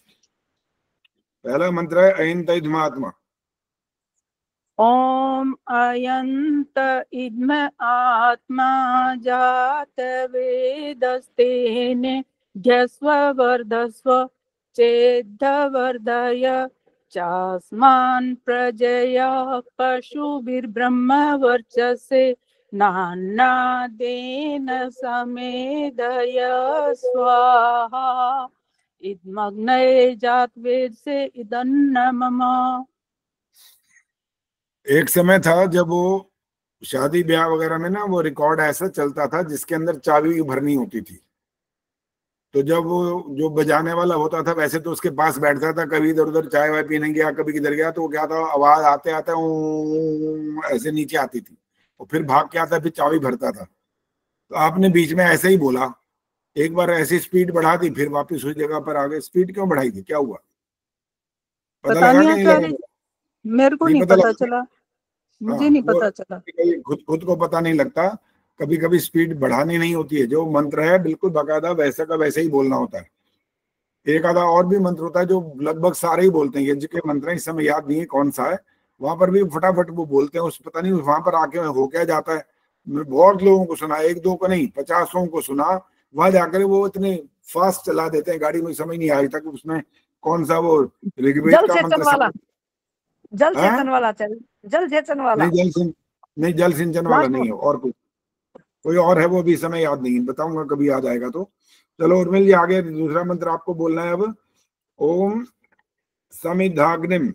पहला मंत्र है अयंत इद्मात्मा। ओम अयंत इद्म आत्मा जात वेदस्तेने घस्व वर्धस्व चेद्धवर्धय चास्मान् प्रजया पशुभिर्ब्रह्म वर्चसे नान्नादेन समेधय स्वाहा इद्मग्नये जातवेद से इदन्न मम। एक समय था जब वो शादी ब्याह वगैरह में ना वो रिकॉर्ड ऐसा चलता था जिसके अंदर चाबी भरनी होती थी। तो जब वो जो बजाने वाला होता था वैसे तो उसके पास बैठता था, कभी इधर उधर चाय वाय पीने गया, कभी किधर गया, तो वो क्या था, आवाज आते आते ऐसे नीचे आती थी, और फिर भाग के आता, फिर चाबी भरता था। तो आपने बीच में ऐसे ही बोला, एक बार ऐसी स्पीड बढ़ा दी, फिर वापस उस जगह पर आ गए। स्पीड क्यों बढ़ाई थी, क्या हुआ? पता लगा नहीं कि नहीं लगा? मेरे को नहीं पता चला, मुझे नहीं पता चला। खुद को पता नहीं लगता। कभी कभी स्पीड बढ़ानी नहीं होती है। जो मंत्र है बिल्कुल बाकायदा वैसा का वैसे ही बोलना होता है। एक आधा और भी मंत्र होता है जो लगभग सारे ही बोलते हैं। यज्ञ के मंत्र इस समय याद नहीं है कौन सा है, वहां पर भी फटाफट वो बोलते हैं। उस पता नहीं वहां पर आके हो क्या जाता है। बहुत लोगों को सुना, 1-2 को नहीं, 50 को सुना। वहां जाकर वो इतने फास्ट चला देते हैं गाड़ी में, समझ नहीं आई तक उसमें कौन सा वो ऋग्वेद का मंत्र। जल सेचन वाला, जल सेचन वाला नहीं, जल सिंचन वाला नहीं है, और कोई और है, वो भी समय याद नहीं, बताऊंगा कभी याद आएगा तो। चलो उर्मिल जी आगे, दूसरा मंत्र आपको बोलना है अब। ओम समिधाग्निम।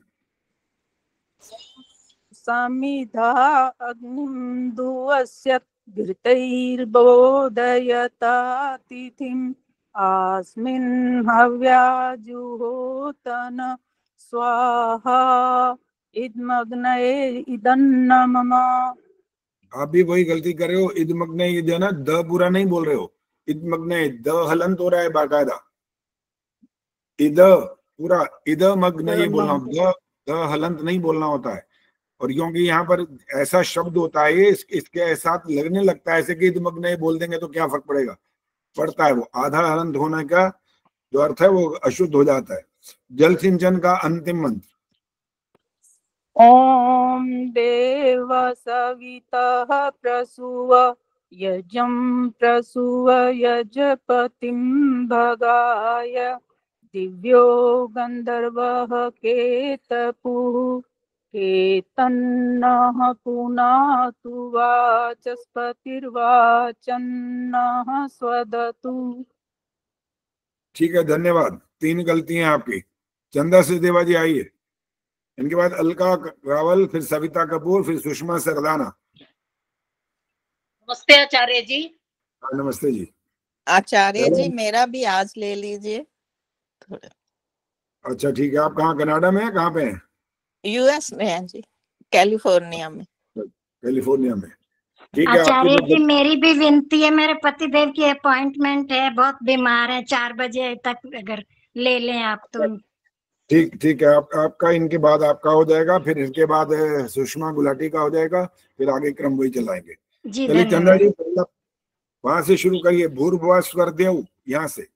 समिधा अग्निम दुवस्य घृतैर्बोधयता तिथिम अस्मिन् हव्याजुहोतन स्वाहा इदमग्नये इदन्न मम। आप भी वही गलती कर रहे हो। इदमग्नये, ये जो ना द पूरा नहीं बोल रहे हो। इदमग्नये द हलंत हो रहा है बाकायदा। इद पूरा इदमग्नये बोलना, द हलंत नहीं बोलना होता है। और क्योंकि यहाँ पर ऐसा शब्द होता है, इसके साथ लगने लगता है ऐसे कि इदमग्नये बोल देंगे तो क्या फर्क पड़ेगा, पड़ता है। वो आधा हलंत होने का जो अर्थ है वो अशुद्ध हो जाता है। जल सिंचन का अंतिम मंत्र। ओम देव सवितः प्रसूव यजं प्रसूव यजपतिं भगाय दिव्यो गंधर्वः केतपुः केतन्नः पुनातु वाचस्पतिर्वाचन्नः स्वदतु। ठीक है, धन्यवाद। 3 गलतियां आपकी। चंदा सचदेवा जी आइए। इनके बाद अलका रावल, फिर सविता कपूर, फिर सुषमा सरदाना। नमस्ते आचार्य जी। नमस्ते जी। आचार्य जी मेरा भी आज ले लीजिए थोड़ा। अच्छा ठीक है। आप कहाँ, कनाडा में है, कहाँ पे हैं? यूएस में है जी, कैलिफोर्निया में। कैलिफोर्निया में। ठीक है। आचार्य जी मेरी भी विनती है, मेरे पति देव की अपॉइंटमेंट है, बहुत बीमार है, 4 बजे तक अगर ले लें आप तो। ठीक है। आपका इनके बाद आपका हो जाएगा, फिर इनके बाद सुषमा गुलाटी का हो जाएगा, फिर आगे क्रम वही चलाएंगे। जी चलिए चंद्रा धन्यवाद। जी पहला वहां से शुरू करिए, भूर्भुवः स्वरदेव, यहाँ से।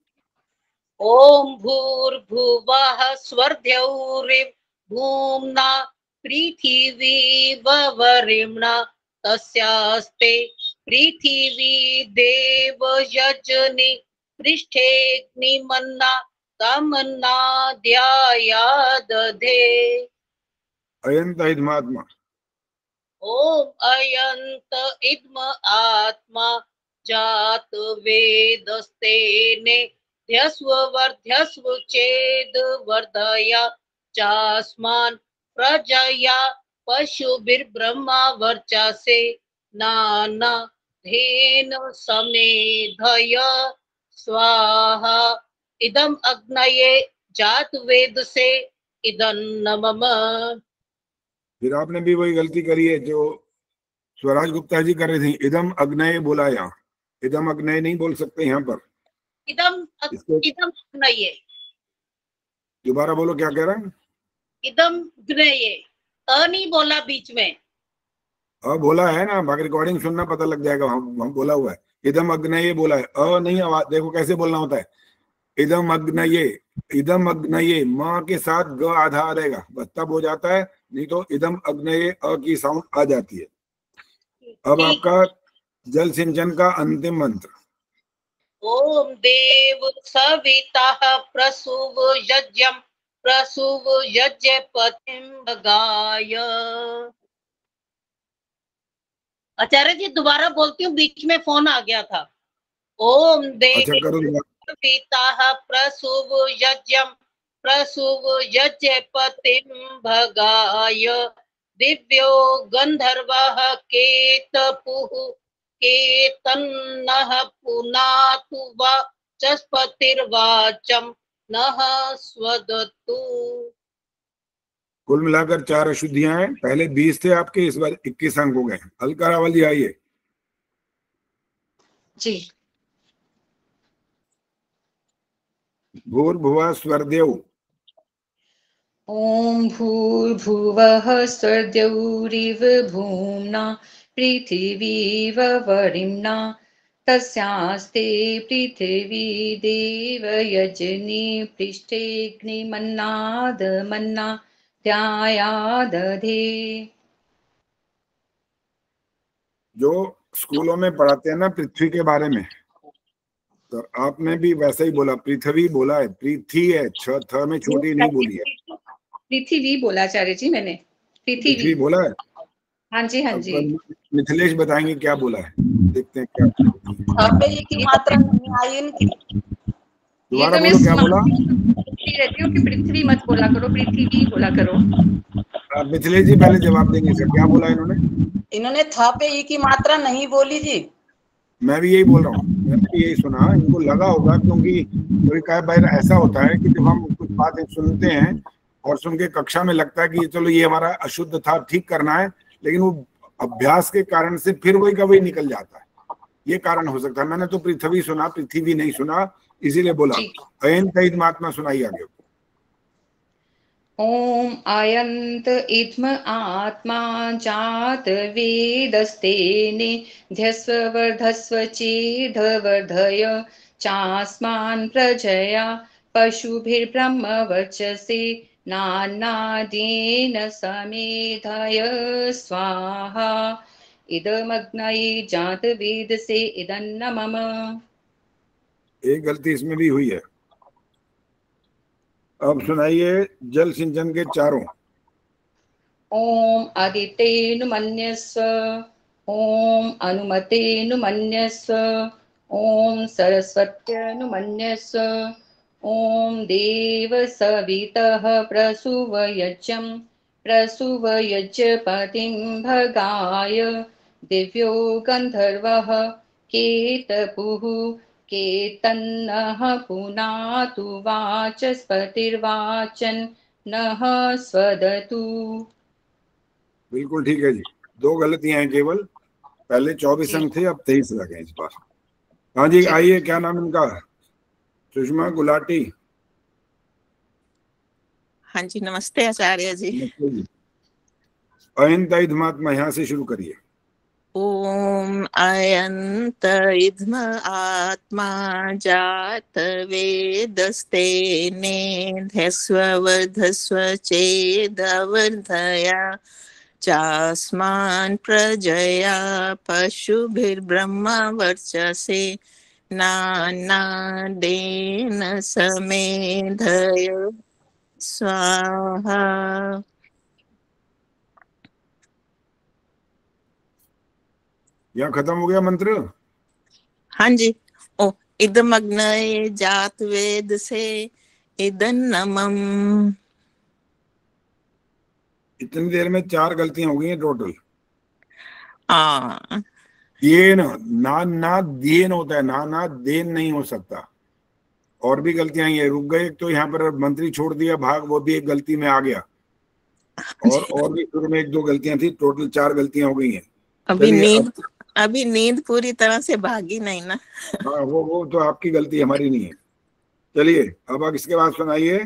ओम भूर्भुवः स्वरदेव भूम्ना पृथिवी वरिम्ना तस्यास्ते पृथिवी देव यजनि पृष्ठेऽग्निमन्ना तमन्ना ध्यायादधे। अयंत इदमात्मा। ओम अयंत इदम आत्मा जात वेदस्तेने ध्यस्व चेद वर्धया चास्मान् प्रजया पशुभिर्ब्रह्मा वर्चसे नाना धेन समेधय स्वाहा इदम अग्नये जात वेद से इदं मम। फिर आपने भी वही गलती करी है जो स्वराज गुप्ता जी कर रहे थे, इदम अग्नय बोला, यहाँ इदम अग्नय नहीं बोल सकते यहाँ पर। इदम अग्नये। दोबारा बोलो, क्या कह रहा है? इदम अग्नये, अ नहीं बोला बीच में। बोला है ना, बाकी रिकॉर्डिंग सुनना पता लग जाएगा, हम बोला हुआ है। इदम अग्नये बोला है, नहीं आवाज। देखो कैसे बोलना होता है, इदम अग्नये, इदम अग्नये, माँ के साथ ग आधा आ रहेगा, बस तब हो जाता है, नहीं तो इदम अग्नये अ की साउंड आ जाती है। अब आपका जल सिंचन का अंतिम मंत्र। ओम देव सविता प्रसूव यज्ञम प्रसूव यज्ञ पतिम गाय। आचार्य जी दोबारा बोलती हूँ, बीच में फोन आ गया था। ओम देव सविता प्रसूव यज्ञम प्रसूव यज्ञ पतिम भगाय दिव्यो गंधर्वः केतपुः केतन्नः पुनातु वा चस्पतिर्वाचम नः स्वदतु। कुल मिलाकर 4 अशुद्धियां हैं। पहले 20 थे आपके, इस बार 21 अंक हो गए। अलका रावल जी आइए जी। भूर्भुवः स्वरदेव। ओम भूर्भुवः स्वरदेवरिव भूम्ना पृथिवी वरिम्ना तस्यास्ते पृथिवी देव यजनि पृष्ठेऽग्निमन्नाद मन्ना ध्यायादधे। जो स्कूलों में पढ़ाते हैं ना पृथ्वी के बारे में, तो आपने भी वैसा ही बोला, पृथ्वी बोला है, पृथ्वी है, थ में छोटी नहीं बोली है। पृथ्वी बोला आचार्य जी मैंने, पृथ्वी बोला है। हाँ जी हाँ जी। मिथिलेश बताएंगे क्या बोला है, देखते हैं क्या। की मात्रा नहीं आई इनकी। दोबारा बोलो, क्या बोला? रहती हूँ कि पृथ्वी मत बोला करो, पृथ्वी बोला करो। मिथिलेश जी पहले जवाब देंगे सर, क्या बोला इन्होंने? इन्होंने था पे ई की मात्रा नहीं बोली जी। मैं भी यही बोल रहा हूँ, मैंने भी यही सुना। इनको लगा होगा, क्योंकि कोई कई बार ऐसा होता है कि जब हम कुछ बात सुनते हैं और सुन के कक्षा में लगता है कि चलो ये हमारा अशुद्ध था, ठीक करना है, लेकिन वो अभ्यास के कारण से फिर वही का वही निकल जाता है। ये कारण हो सकता है। मैंने तो पृथ्वी सुना, पृथ्वी नहीं सुना, इसीलिए बोला। अयंत इदमात्मा सुनाइए आगे। ओम आयंत इत्म आत्मा जात वेदस्तेने ध्यस्व वर्धस्व चेदवर्धय चास्मान् प्रजया पशुभिर्ब्रह्म वर्चसे नानादेन समेधय स्वाहा इदमग्नये जात वेदसे इदन्न मम। एक गलती इसमें भी हुई है। अब सुनाइए जल सिंचन के चारों। ओम आदित्येनुमन्यस्व ओम अनुमतेनुमन्यस्व ओम सरस्वत्यनुमन्यस्व ओम देव सवितः प्रसूवयज्ञं प्रसूवयज्ञपतिं भगाय दिव्यो गन्धर्वः केतपुः केतन्नः पुनातु वाचस्पतिर्वाचन नः स्वदतु। बिल्कुल ठीक है जी, 2 गलतियां हैं केवल, पहले 24 अंक थे, अब 23 लगे इस बार। हाँ जी, आइए, क्या नाम इनका? सुषमा गुलाटी। हाँ जी, नमस्ते आचार्य जी। नमस्ते जी। अयंत इधमात्मा, यहाँ से शुरू करिए। ओम अयंत इध्म आत्मा जात वेदस्ते नेध्यस्ववर्धस्व चेदवर्धया चास्मान् प्रजया पशुभिर्ब्रह्म वर्चसे नानादेन समेधय स्वाहा। यहाँ खत्म हो गया मंत्र? हाँ जी। ओ इदमग्नये जात वेद से इदन्नमम। इतनी देर में 4 गलतियां हो गई हैं टोटल। हाँ, देन ना देन होता है, ना देन नहीं हो सकता। और भी गलतियां ये रुक गए, तो यहाँ पर मंत्री छोड़ दिया भाग, वो भी एक गलती में आ गया। और भी शुरू में 1-2 गलतियां थी, टोटल 4 गलतियां हो गई हैं। अभी नींद पूरी तरह से भागी नहीं ना। हाँ, वो तो आपकी गलती, हमारी नहीं है। चलिए अब इसके बाद सुनाइए।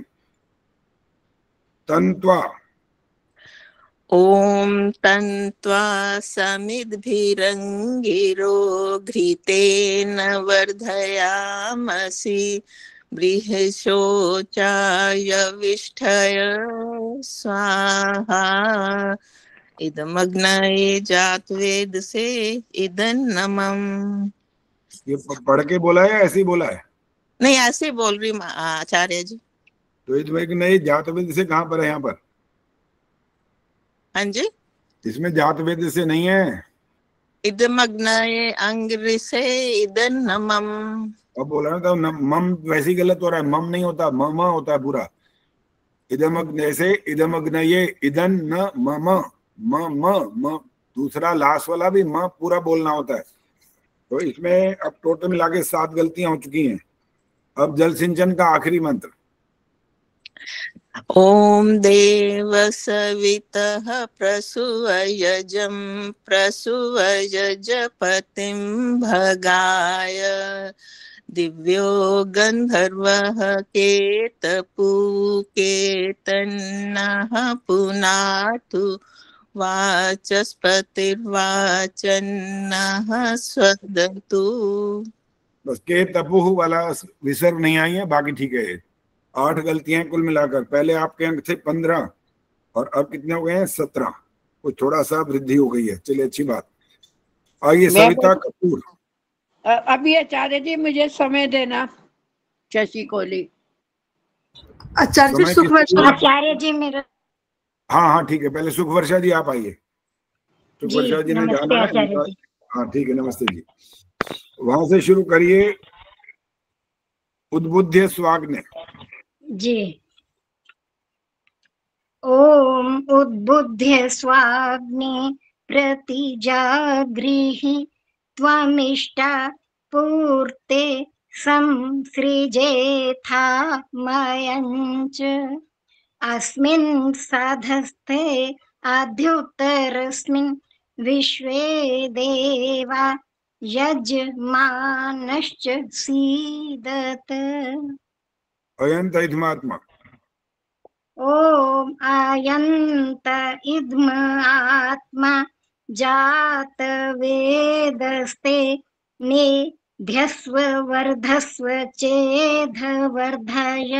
तन्त्वा। ओम तन्त्वा समिद्भिरंगिरो घृतेन वर्धयामसि बृहशोचाय विष्ठय स्वाहा। इदमग्नये जात वेद से इदन्नमम। ये पढ़ के बोला है या ऐसे ही बोला है? नहीं, ऐसे बोल रही आचार्य जी। तो इदमग्नये जात वेद से कहाँ पर है? यहाँ पर। हाँ जी, इसमें जात वेद से नहीं है। इदमग्नये अंग्र से इदन्नमम। अब बोला ना, तो मम वैसे ही गलत हो रहा है, मम नहीं होता, मम होता है पूरा। इदमग्नये से इदमग्नये इदन न मम म दूसरा लास्ट वाला भी म पूरा बोलना होता है। तो इसमें अब टोटल मिला के 7 गलतियां हो चुकी हैं। अब जल सिंचन का आखिरी मंत्र। ओम देव सवितः प्रसूयजं प्रसूयज पतिं भगाय दिव्यो गंधर्वः केतपु केतन्नः पुनातु वाचस्पतिर्वाचन्नः स्वदतु। बस के तपुह वाला विसर्ग नहीं आई है, बाकी ठीक है। 8 गलतियां कुल मिलाकर। पहले आपके अंक थे 15 और अब कितने हो गए हैं? 17। कुछ थोड़ा सा वृद्धि हो गई है। चलिए, अच्छी बात। आइए सविता कपूर। अभी आचार्य जी मुझे समय देना। शशि कोहली। आचार्य जी सुखवर्षा। आचार्य जी मेरा। हाँ ठीक है, पहले सुखवर्षा जी आप आइए। सुखवर्षा जी ने जाना है। हाँ ठीक है, नमस्ते जी। वहां से शुरू करिए। उद्बुद्ध स्वाग्ने जी। ओम उद्बुद्ध स्वाग्ने प्रतिजागृहि त्वमिष्टा पूर्ते संसृजेथा मयञ्च अस्मिन् साधस्थे आद्युत्तरस्मिन् विश्वे देवा यजमानश्च सीदत। अयंत इधमात्मा। ओम अयंत इद्म आत्मा जात वेदस्ते नेध्यस्व वर्धस्व चेधवर्धय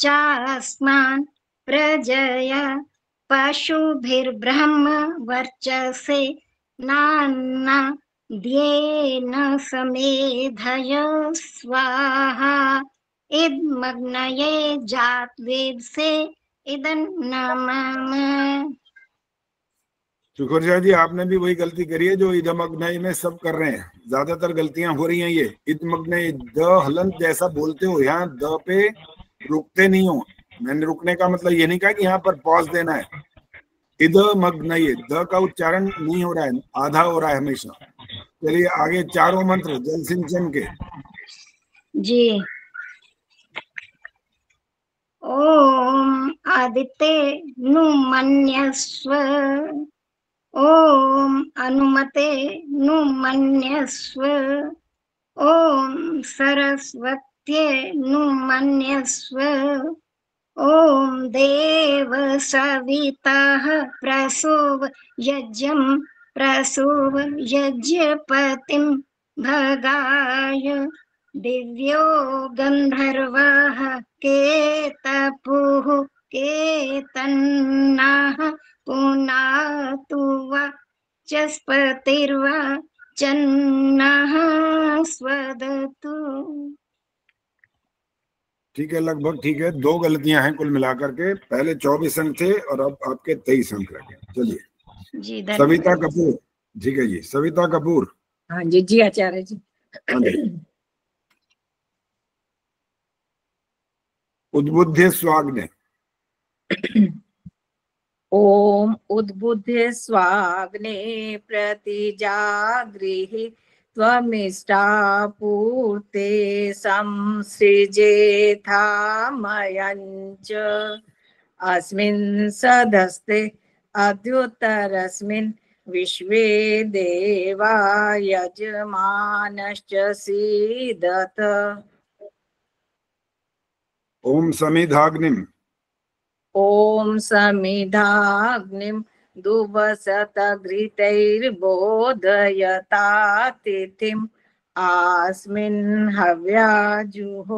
चास्मान् प्रजया पशुभिर्ब्रह्म वर्चसे नाना द्येन समेधय स्वाहा। इदमग्नये जात वेद से इदन्नमम। सुखवर्षा जी, आपने भी वही गलती करी है जो इदमग्नये में सब कर रहे हैं। ज्यादातर गलतियां हो रही हैं ये। इदमग्नये द हलंत जैसा बोलते हो, यहाँ द पे रुकते नहीं हो। मैंने रुकने का मतलब ये नहीं कहा कि यहाँ पर पॉज देना है। इदमग्नये, द का उच्चारण नहीं हो रहा है, आधा हो रहा है हमेशा। चलिए आगे चारों मंत्र जल सिंचन के। जी। ओम आदित्य नुमन्यस्व, ओम अनुमते नुमन्यस्व, ओम सरस्वत्ये नुमन्यस्व, ओम देव सवितः प्रसूव यज्ञं प्रसूव यज्ञपतिं भगाय, दिव्यो गंधर्वः केतपुः केतन्नः पुनातु वाचस्पतिर्वा चन्नः स्वदतु। ठीक है, लगभग ठीक है। 2 गलतियां हैं कुल मिलाकर के। पहले 24 अंक थे और अब आपके 23 अंक रह गए। चलिए जी सविता कपूर। ठीक है जी, सविता कपूर। हाँ जी जी आचार्य जी। हाँ जी। उद्बुद्ध स्वाग्ने। ओम उद्बुद्ध स्वाग्ने प्रतिजागृहि त्वमिष्टापूर्ते संसृजेथामयञ्च अस्मिन् सदस्ते अद्युत्तरस्मिन् विश्वे देवा यजमानश्च सीदत। ओम समिधाग्निम। ओम समिधाग्निम दुवसतघृतैर्बोधयता तिथिम् आस्मिन् हव्याजुहोतन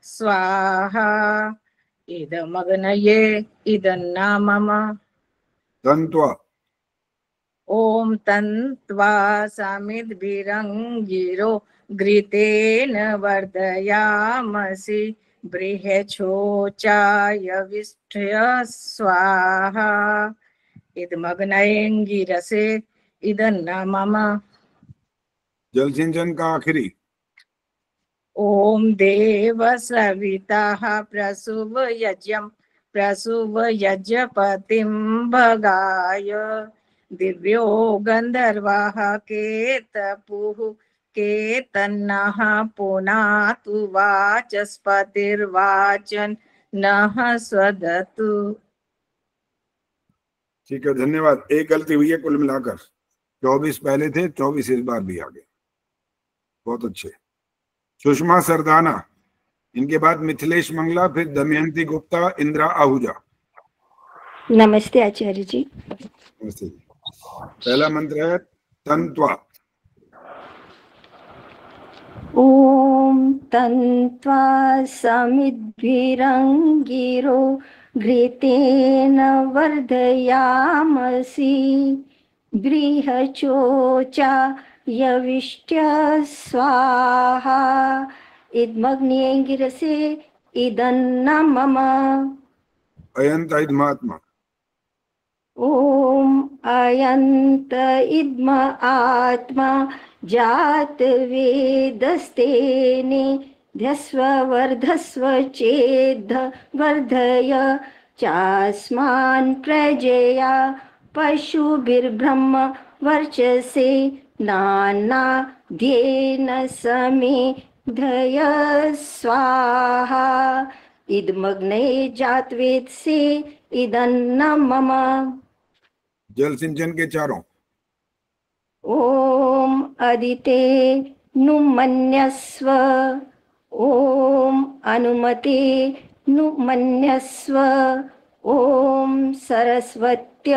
स्वाहा। इदमग्नये इदन्न मम। तन्त्वा। ओम तन्त्वा समिद्भिरङ्गिरो घृतेन वर्धयामसि बृहच्छोचाय विष्ठय स्वाहा। इदमग्नयेङ्गिरसे इदन्न मम। जल सिंचन का आखिरी। ओम देव सवितः प्रसूव यज्ञं प्रसूव यज्ञपतिं भगाय, दिव्यो गंधर्वाः केतपुः केतन्नः पुनातु वाचस्पतिर्वाचन्नः स्वदतु। ठीक है, धन्यवाद। 1 गलती हुई है कुल मिलाकर। 24 पहले थे, 24 इस बार भी आ गए। बहुत अच्छे। सुषमा सरदाना, इनके बाद मिथिलेश मंगला, फिर दमयंती गुप्ता, इंदिरा आहूजा। नमस्ते आचार्य जी। नमस्ते जी। पहला मंत्र है तन्त्वा। ओम तन्त्वा समिद्भिरङ्गिरो घृतेन वर्धयामसि बृहच्छोचा यविष्ठ्य स्वाहा। इदमग्नेङ्गिरसे इदन्न मम। अयंत इदमात्मा। ओम अयंत इद्म आत्मा जात वेदस्तेने ध्यस्व वर्धस्व चेद्ध वर्धय चास्मान् प्रजया पशुभिर्ब्रह्म वर्चसे नानाध्येन समेधय स्वाहा। इदमग्नये जातवेदसे इदन्न मम। जल सिंचन के चारों। ओम अदिते नुमन्यस्व, ओम अनुमते नुमन्यस्व, ओम सरस्वत्य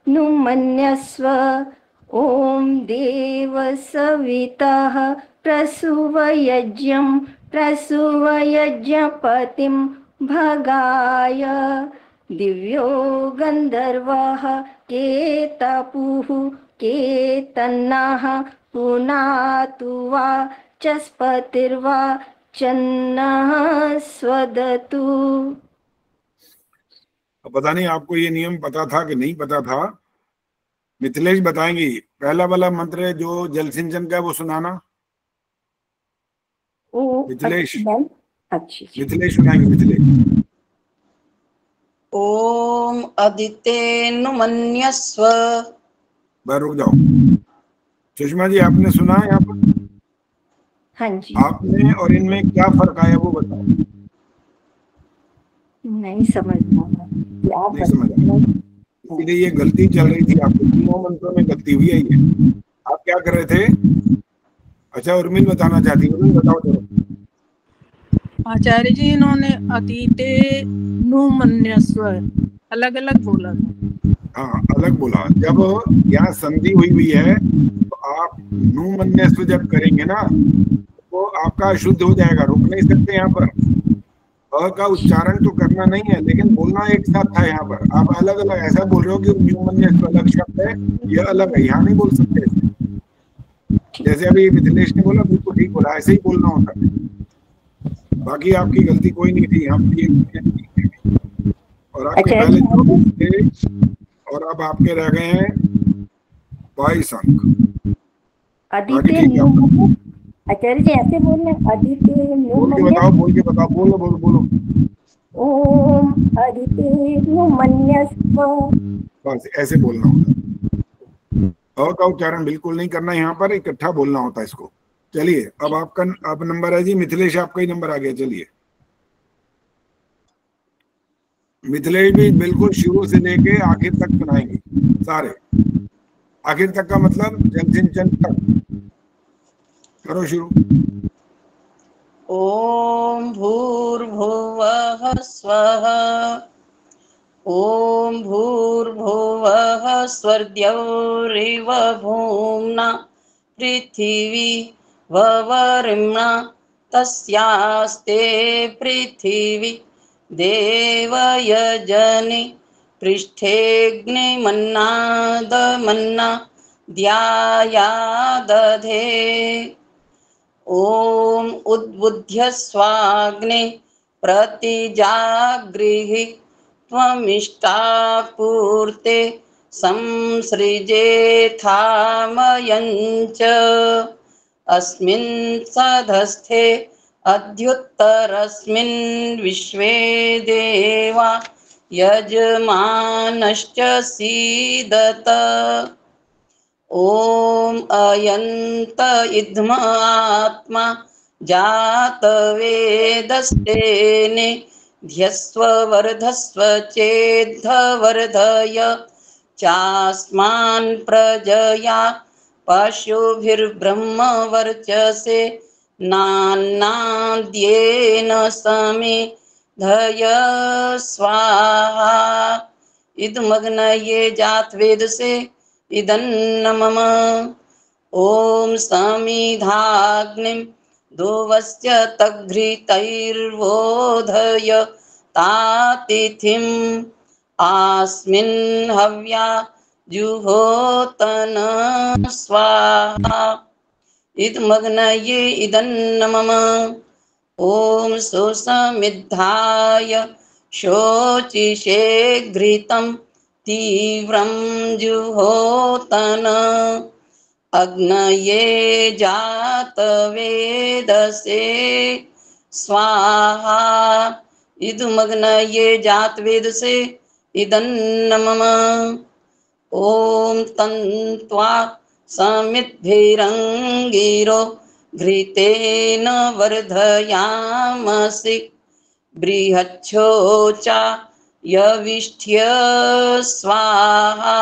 नुमन्यस्व, ओम देव सवितः प्रसूव यज्ञं प्रसूव यज्ञपतिं भगाय, दिव्यो गंधर्वः केतपुः केतन्नः पुनातु वाचस्पतिर्वा चन्नः स्वदतु। अब पता नहीं आपको ये नियम पता था कि नहीं पता था। मिथिलेश बताएंगी। पहला वाला मंत्र है जो जल सिंचन का, वो सुनाना। मिथिलेश, अच्छी मिथिलेश सुनाएंगे। मिथिलेश। ओम अदितेनुमन्यस्व। बस रुक जाओ। सुषमा जी आपने सुना है यहाँ पर? हाँ जी। आपने और इनमें क्या फर्क आया वो बताओ। नहीं समझ नहीं समझ आया, इसीलिए ये गलती चल रही थी आपको, तीनों मंत्रों में गलती हुई है ये। आप क्या कर रहे थे? अच्छा उर्मिल बताना चाहती है, उर्मिल बताओ जरा। आचार्य जी इन्होंने अतीते नुमन्यस्व अलग अलग बोला था। हाँ अलग बोला। जब यहाँ संधि हुई है तो आप नुमन्यस्व जब करेंगे ना तो आपका अशुद्ध हो जाएगा, रुक नहीं सकते। यहाँ पर अ का उच्चारण तो करना नहीं है लेकिन बोलना एक साथ था। यहाँ पर आप अलग अलग ऐसा बोल रहे हो कि नुमन्यस्व अलग शब्द है, यह अलग है, यहाँ नहीं बोल सकते। जैसे अभी मिथिलेश ने बोला बिल्कुल ठीक बोला, ऐसे ही बोलना होता है। बाकी आपकी गलती कोई नहीं थी यहाँ पर। और आपके पहले 24 थे और अब आपके रह गए हैं 22 अंक। आचार्य जी ऐसे बोलना अदिते बोल के बताओ, बोल के बताओ, बोलो बोलो बोलो। ओम अदिते नुमन्यस्व। बस ऐसे बोलना होता है। अ का उच्चारण बिल्कुल नहीं करना, यहाँ पर इकट्ठा बोलना होता है इसको। चलिए अब आपका अब नंबर है जी मिथिलेश, आपका ही नंबर आ गया। चलिए मिथिलेश भी बिल्कुल शुरू से लेके आखिर तक सुनाएंगे सारे। आखिर तक का मतलब जल सिंचन तक। करो शुरू। ओम भूर्भुवः स्वः। ओम भूर्भुवः स्वर्द्यौरिव भूम्ना पृथिवी ववरिम्ना तस्यास्ते पृथिवी देवयजनि पृष्ठेऽग्निमन्नादमन्ना द्यायादधे। ओम उद्बुद्ध्य स्वाग्ने प्रतिजागृहि त्वमिष्टापूर्ते संसृजेथामयञ्च अस्मिन् सधस्थे अद्युत्तरस्मिन् विश्वे देवा यजमानश्च सीदत। ओम अयंत इद्म आत्मा जातवेदस्तेने ध्यस्व वर्धस्व चेद्धवर्धय चास्मान् प्रजया पशुभिर्ब्रह्म वर्चसे नान्नाद्येन समेधय स्वाहा। इदमग्नये जातवेदसे इदन्न मम। ओम समिधाग्निं दोवस्य तघ्रितैर्वोधय तातिथिम् आस्मिन् हव्या जुहोतन स्वाहा। इदमग्नये इदन्न मम। ओम सुसमिद्धाय शोचिषे घृतं तीव्रं जुहोतन अग्नये जातवेदसे स्वाहा। इदमग्नये जातवेदसे इदन्न मम। ओम तन्त्वा समिद्भिरङ्गिरो घृतेन वर्धयामसि बृहच्छोचा यविष्ठ्य स्वाहा।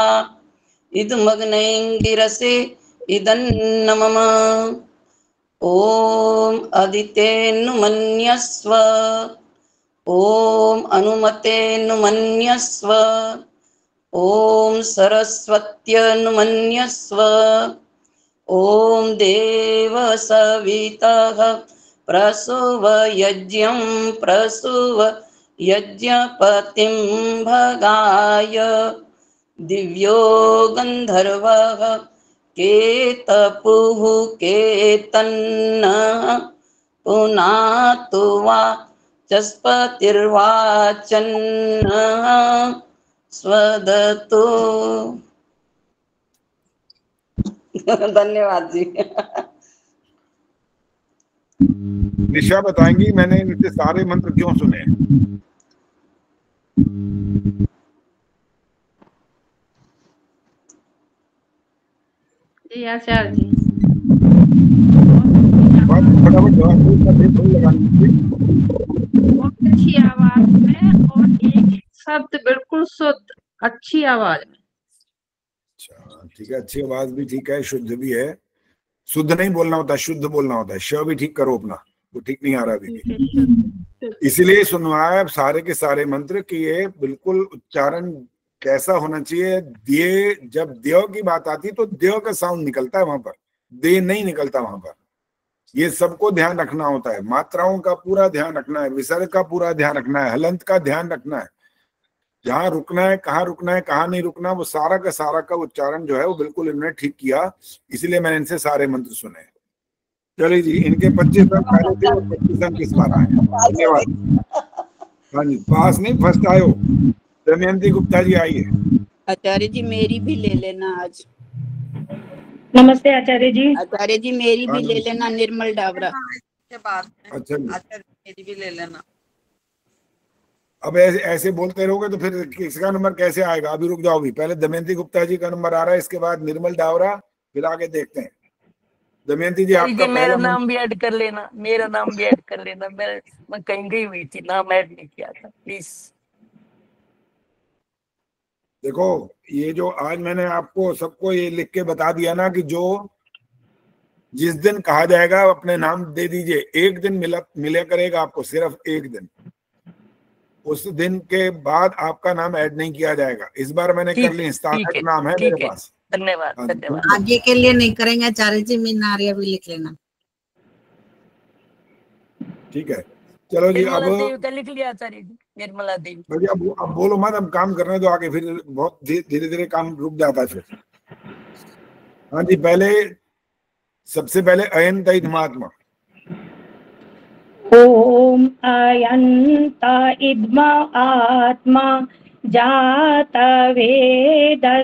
इदमग्नैङ्गिरसे इदन्न मम। ओम अदितेनुमन्यस्व। ओम अनुमतेनुमन्यस्व। ओम सरस्वत्यनुमन्यस्व। ओम देव सवितः प्रसुव यज्ञं प्रसुव यज्ञपतिं भगाय दिव्यो गन्धर्वः केतपुः केतन्नः पुनातु वा चस्पतिर्वाचन्नः स्वदतो। धन्यवाद जी। निशा बताएंगी मैंने इनसे सारे मंत्र क्यों सुने। जी आचार्य जी। फटाफट जवाब दो, इसका ब्रेक थोड़ी लगानी चाहिए। बहुत अच्छी आवाज में और एक शब्द बिल्कुल शुद्ध अच्छी आवाज में। अच्छा ठीक है, अच्छी आवाज भी ठीक है, शुद्ध भी है। शुद्ध नहीं बोलना होता, शुद्ध बोलना होता है। श भी ठीक करो अपना, वो ठीक नहीं आ रहा अभी भी। इसलिए सुनवाया सारे के सारे मंत्र कि ये बिल्कुल उच्चारण कैसा होना चाहिए। दिए, जब देव की बात आती तो देव का साउंड निकलता है वहां पर, दे नहीं निकलता वहां पर। ये सबको ध्यान रखना होता है, मात्राओं का पूरा ध्यान रखना है, विसर्ग का पूरा ध्यान रखना है, हलंत का ध्यान रखना है, जहां रुकना है, कहाँ नहीं रुकना, वो सारा का सारा का उच्चारण जो है वो बिल्कुल इन्होंने ठीक किया। इसलिए मैंने इनसे सारे मंत्र सुने। चलिए जी, इनके 25 अंक पहले थे और 25 अंक इस बार आए। धन्यवाद। हाँ जी, पास नहीं फर्स्ट आए हो। दमयंती गुप्ता जी आइए। आचार्य जी मेरी भी ले लेना आज। नमस्ते आचार्य जी। आचार्य जी मेरी भी ले लेना, निर्मल डाबरा। अच्छा आचार्य मेरी भी ले लेना। अब ऐसे बोलते रहोगे तो फिर किसका नंबर कैसे आएगा? अभी रुक जाओ, भी पहले दमयंती गुप्ता जी का नंबर आ रहा है, इसके बाद निर्मल डावरा, फिर आगे देखते हैं। दमयंती जी आपका मेरा नाम भी ऐड कर लेना, मेरा नाम भी ऐड कर लेना। मैं कहीं गई हुई थी, नाम ऐड नहीं किया था, प्लीज। देखो, ये जो आज मैंने आपको सबको ये लिख के बता दिया ना कि जो जिस दिन कहा जाएगा अपने नाम दे दीजिए। एक दिन मिला करेगा आपको, सिर्फ एक दिन। उस दिन के बाद आपका नाम ऐड नहीं किया जाएगा। इस बार मैंने कर ली, स्टार्ट नाम है मेरे पास। धन्यवाद धन्यवाद। आगे के लिए नहीं करेंगे आचार्य जी, मीना आर्या भी लिख लेना। ठीक है, चलो जी। अब लिख लिया आचार्य जी, निर्मला देवी। भैया अब बोलो मत, हम काम करने दो आगे, फिर बहुत धीरे धीरे काम रुक जाता है फिर। हाँ जी, पहले सबसे पहले अयंत महात्मा। ओम अयंत इद्म आत्मा जात वेदस्तेने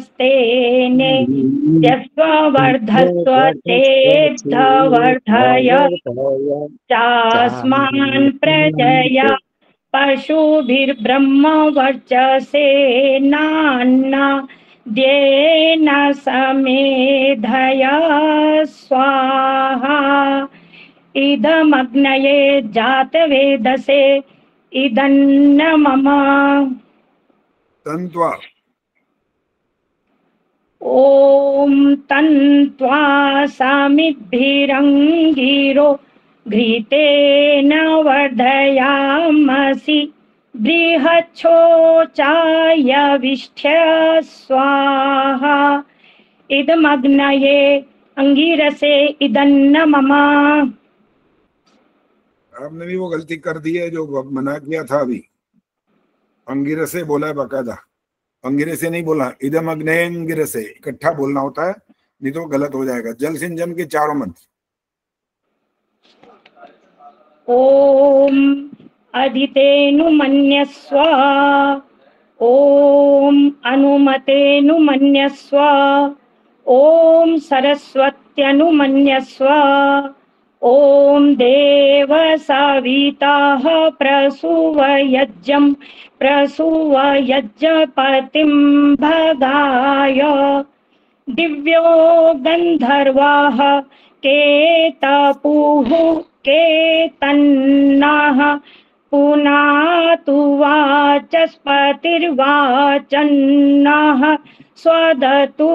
यस्वर्धस्व चेद्धवर्धय चास्मान् प्रजया पशुभिर्ब्रह्म वर्चसेनान्ना द्येन समेधया स्वाहा इदमग्नये जातवेदसे इदन्न मम। तन्त्वा। ओम तन्त्वा समिद्भिरङ्गिरो घृतेन वर्धयामसि बृहच्छोचाय विष्ठ्य स्वाहा इदमग्नये अंगिरसे इदन्न मम। आपने भी वो गलती कर दी है जो मना किया था अभी। अंगिरसे बोला है बाकायदा, अंगिरसे नहीं बोला। इदम अग्ने अंगिरसे इकट्ठा बोलना होता है, नहीं तो गलत हो जाएगा। जल सिंचन के चारों मंत्र। ओम अदितेनुमन्यस्व, ओम अनुमतेनुमन्यस्व, ओम सरस्वत्यनुमन्यस्व, ओम देव सविताः प्रसूवयज्ञं प्रसूवयज्ञपतिं भगाय दिव्यो गन्धर्वाः केतपुः केतन्नाः पुनातु वाचस्पतिर्वाचन्नाः स्वदतु।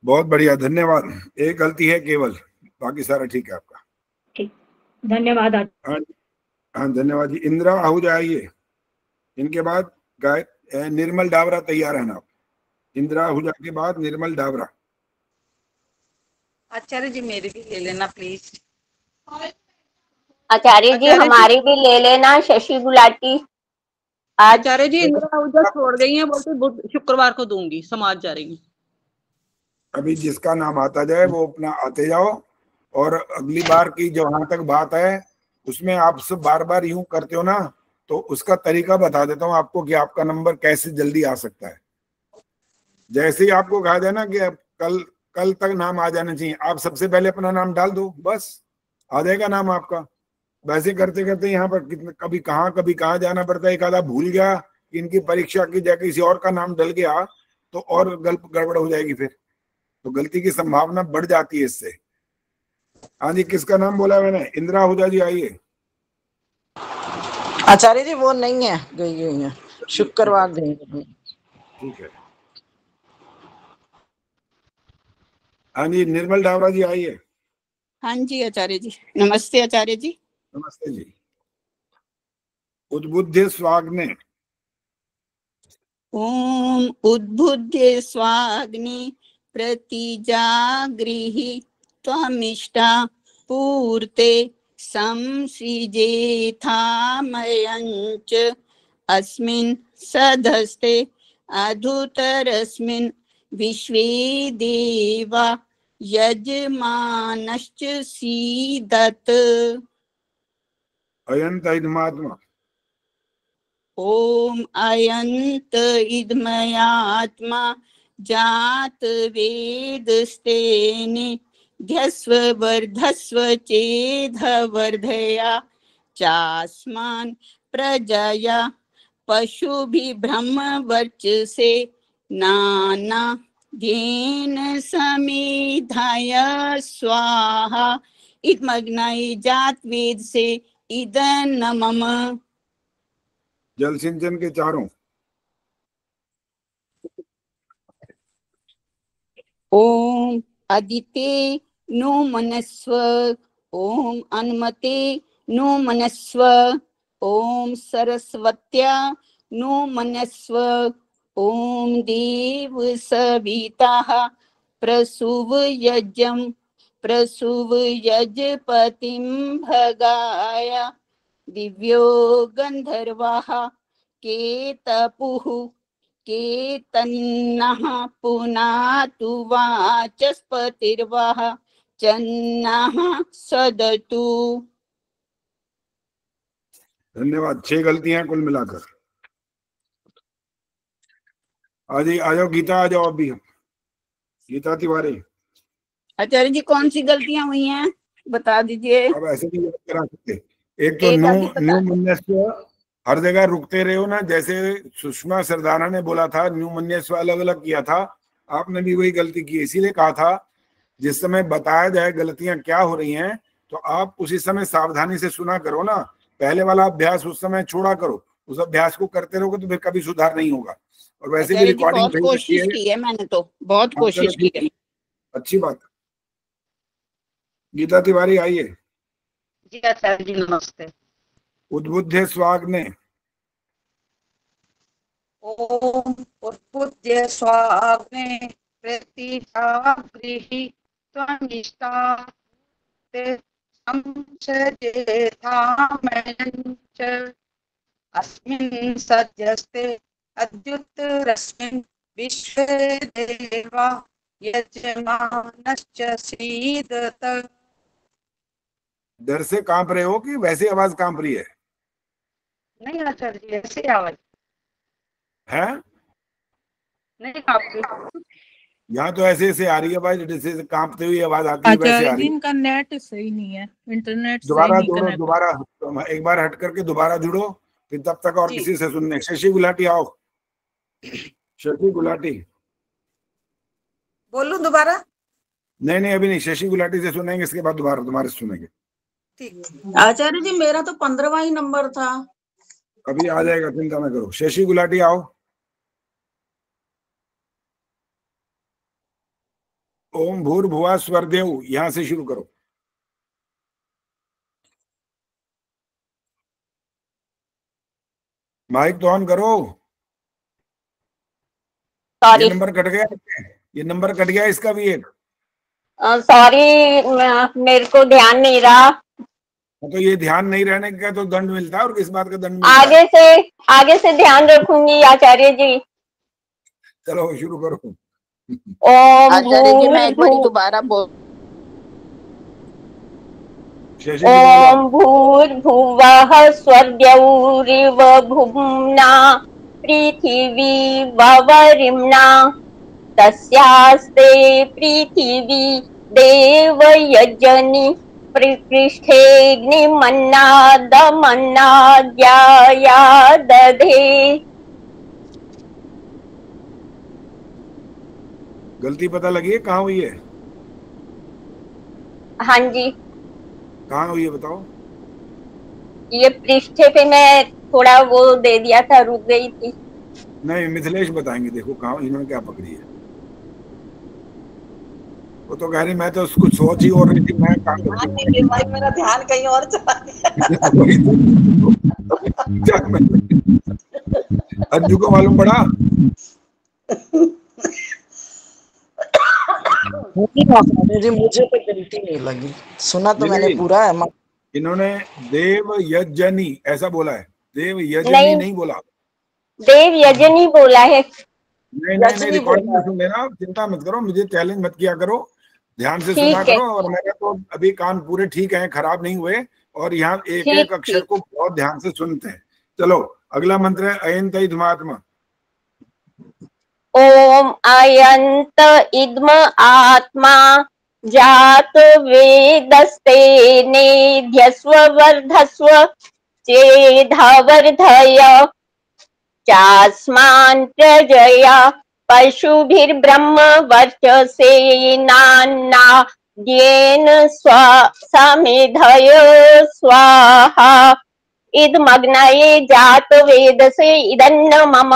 बहुत बढ़िया, धन्यवाद। एक गलती है केवल, बाकी सारा ठीक है आपका। ठीक, धन्यवाद। हाँ धन्यवाद जी। इंदिरा आहूजा आइए। इनके बाद निर्मल डावरा तैयार है ना आप। इंदिरा आहूजा के बाद निर्मल डावरा। आचार्य जी मेरी भी ले लेना प्लीज। आचार्य जी हमारी भी ले लेना, शशि गुलाटी। आचार्य जी इंदिरा आहूजा छोड़ गई हैं, बोलते शुक्रवार को दूंगी, समाज जा रही है। अभी जिसका नाम आता जाए वो अपना आते जाओ। और अगली बार की जो वहां तक बात है उसमें आप सब बार बार यूं करते हो ना, तो उसका तरीका बता देता हूँ आपको कि आपका नंबर कैसे जल्दी आ सकता है। जैसे ही आपको कहा जाए ना कि कल तक नाम आ जाना चाहिए, आप सबसे पहले अपना नाम डाल दो, बस आ जाएगा नाम आपका। वैसे करते करते यहाँ पर कभी कहाँ जाना पड़ता है। एक आधा भूल गया, इनकी परीक्षा की जगह किसी और का नाम डल गया, तो और गड़बड़ हो जाएगी, फिर तो गलती की संभावना बढ़ जाती है इससे। हाँ जी, किसका नाम बोला मैंने? इंदिरा आहूजा जी आइए। आचार्य जी वो नहीं है, गई हुई है, शुक्रवार गई हुई। ठीक है। हाँ जी, निर्मल डावरा जी आइए। हाँ जी आचार्य जी, नमस्ते आचार्य जी। नमस्ते जी। उद्बुद्ध स्वाग्ने। ओम उद्बुद्ध स्वाग्नि प्रतिजागृहि त्वमिष्टा पूर्ते संसृजेथामयञ्च अस्मिन् सदस्ते अधुतरस्मिन् विश्वे देवा यजमानश्च सीदत्। अयंत इदमात्मा। ओम अयंत इदमयात्मा जात वेदस्तेने ध्यस्व वर्धस्व चेधवर्धया चास्मान् प्रजया पशुभिः ब्रह्मवर्चसे नाना धेन समेधाय स्वाहा इदमग्नाय जात वेद से इदं मम। जल सिंचन के चारों। ओम अदिते नो मनस्व, ओम अन्मते नो मनस्व, ओम सरस्वत्या नो मनस्व, ओम देव सविताः प्रसूव यज्ञं प्रसूव यजपतिं भगाय दिव्यो गंधर्वाः केतपुः केतन्नः पुनातु वाचस्पतिर्वाः चन्नः सदतु। धन्यवाद। 6 गलतियां कुल मिलाकर। आ जाओ गीता, आ जाओ अभी। गीता तिवारी। आचार्य जी कौन सी गलतियां हुई हैं बता दीजिए। अब ऐसे नहीं याद करा सकते। एक तो न्यू मन्यस्व, हर जगह रुकते रहे हो ना, जैसे सुषमा सरदाना ने बोला था न्यू मन्यस्व अलग अलग किया था, आपने भी वही गलती की। इसीलिए कहा था जिस समय बताया जाए गलतियां क्या हो रही हैं तो आप उसी समय सावधानी से सुना करो ना। पहले वाला अभ्यास उस समय छोड़ा करो, उस अभ्यास को करते रहोगे तो फिर कभी सुधार नहीं होगा। और वैसे भी रिकॉर्डिंग बहुत कोशिश की है मैंने, तो बहुत कोशिश की है। अच्छी बात। गीता तिवारी आइए। जी आचार्य जी नमस्ते। उद्बुद्ध स्वाग्ने। ओम उद्बुद्ध स्वाग्ने प्रतिजागृहि त्वमिष्टा ते संसजेथामयञ्च अस्मिन् सद्यस्ते अद्युत्तरस्मिन् विश्वे देवा यजमानश्च सीदत। डर से कांप रहे हो कि वैसे आवाज कांप रही है? नहीं आचार्य जी ऐसे आवाज है, नहीं कांपती। यहाँ तो ऐसे ऐसे आ रही है भाई, जैसे कांपते हुई आवाज आती है वैसे आ रही है। इनका नेट सही नहीं है, इंटरनेट दोबारा जोड़ो, दोबारा एक बार हट करके दोबारा जुड़ो, फिर तब तक और किसी से सुनने। शशि गुलाटी आओ, शशि गुलाटी। बोलूं दोबारा? नहीं अभी नहीं, शशि गुलाटी से सुनेंगे, इसके बाद दोबारा तुम्हारे से सुनेंगे। ठीक। आचार्य जी मेरा तो 15वां ही नंबर था। अभी आ जाएगा, चिंता न करो। शशि गुलाटी आओ। ओम भूर्भुवः स्वरदेव, यहां से शुरू करो। माइक तो ऑन करो। ये नंबर कट गया, ये नंबर कट गया इसका भी एक। सॉरी मेरे को ध्यान नहीं रहा। तो ये ध्यान नहीं रहने का तो दंड मिलता है, और किस बात का दंड मिलता है? आगे से ध्यान रखूंगी आचार्य जी। चलो शुरू करो। आचार्य जी मैं एक बार दोबारा बोल। ओम भूर्भुवः स्वरदेवरिव भुम्ना पृथिवी ववरिम्ना तस्यास्ते पृथिवी देवयजनि प्रकृष्टेऽग्निमन्नादमन्नाद्याया दधे। गलती पता लगी है कहाँ हुई है? हाँ जी, कहाँ हुई है बताओ? ये पृष्ठे पे मैं थोड़ा वो दे दिया था, रुक गई थी। नहीं, मिथिलेश बताएंगे। देखो कहाँ इन्होंने क्या पकड़ी है। वो तो कह रही मैं तो उसको सोच ही और रही थी, मैं काम ध्यान नहीं दे पाई, मेरा ध्यान कहीं और चला गया। अंजू को मालूम पड़ा? जी मुझे तो गलती नहीं लगी, सुना तो मैंने पूरा है। इन्होंने देव यजनी ऐसा बोला है, देव यजनी नहीं, नहीं बोला। देव यजनी बोला है। नहीं, रिकॉर्डिंग में सुन लेना, चिंता मत करो, मुझे चैलेंज मत किया करो, ध्यान से सुना करो। और मेरे तो अभी कान पूरे ठीक हैं, खराब नहीं हुए, और यहाँ एक एक अक्षर को बहुत ध्यान से सुनते हैं। चलो अगला मंत्र है अयंत इदमात्मा। ओम अयंत इद्म आत्मा जात वेदस्ते नेध्यस्व वर्धस्व चेधावर्धय चास्मान् प्रजया पशुभिर्ब्रह्म वर्चसेनान्नाद्येन समेधय स्वाहा इदमग्नये जात वेदसे इदन्न मम।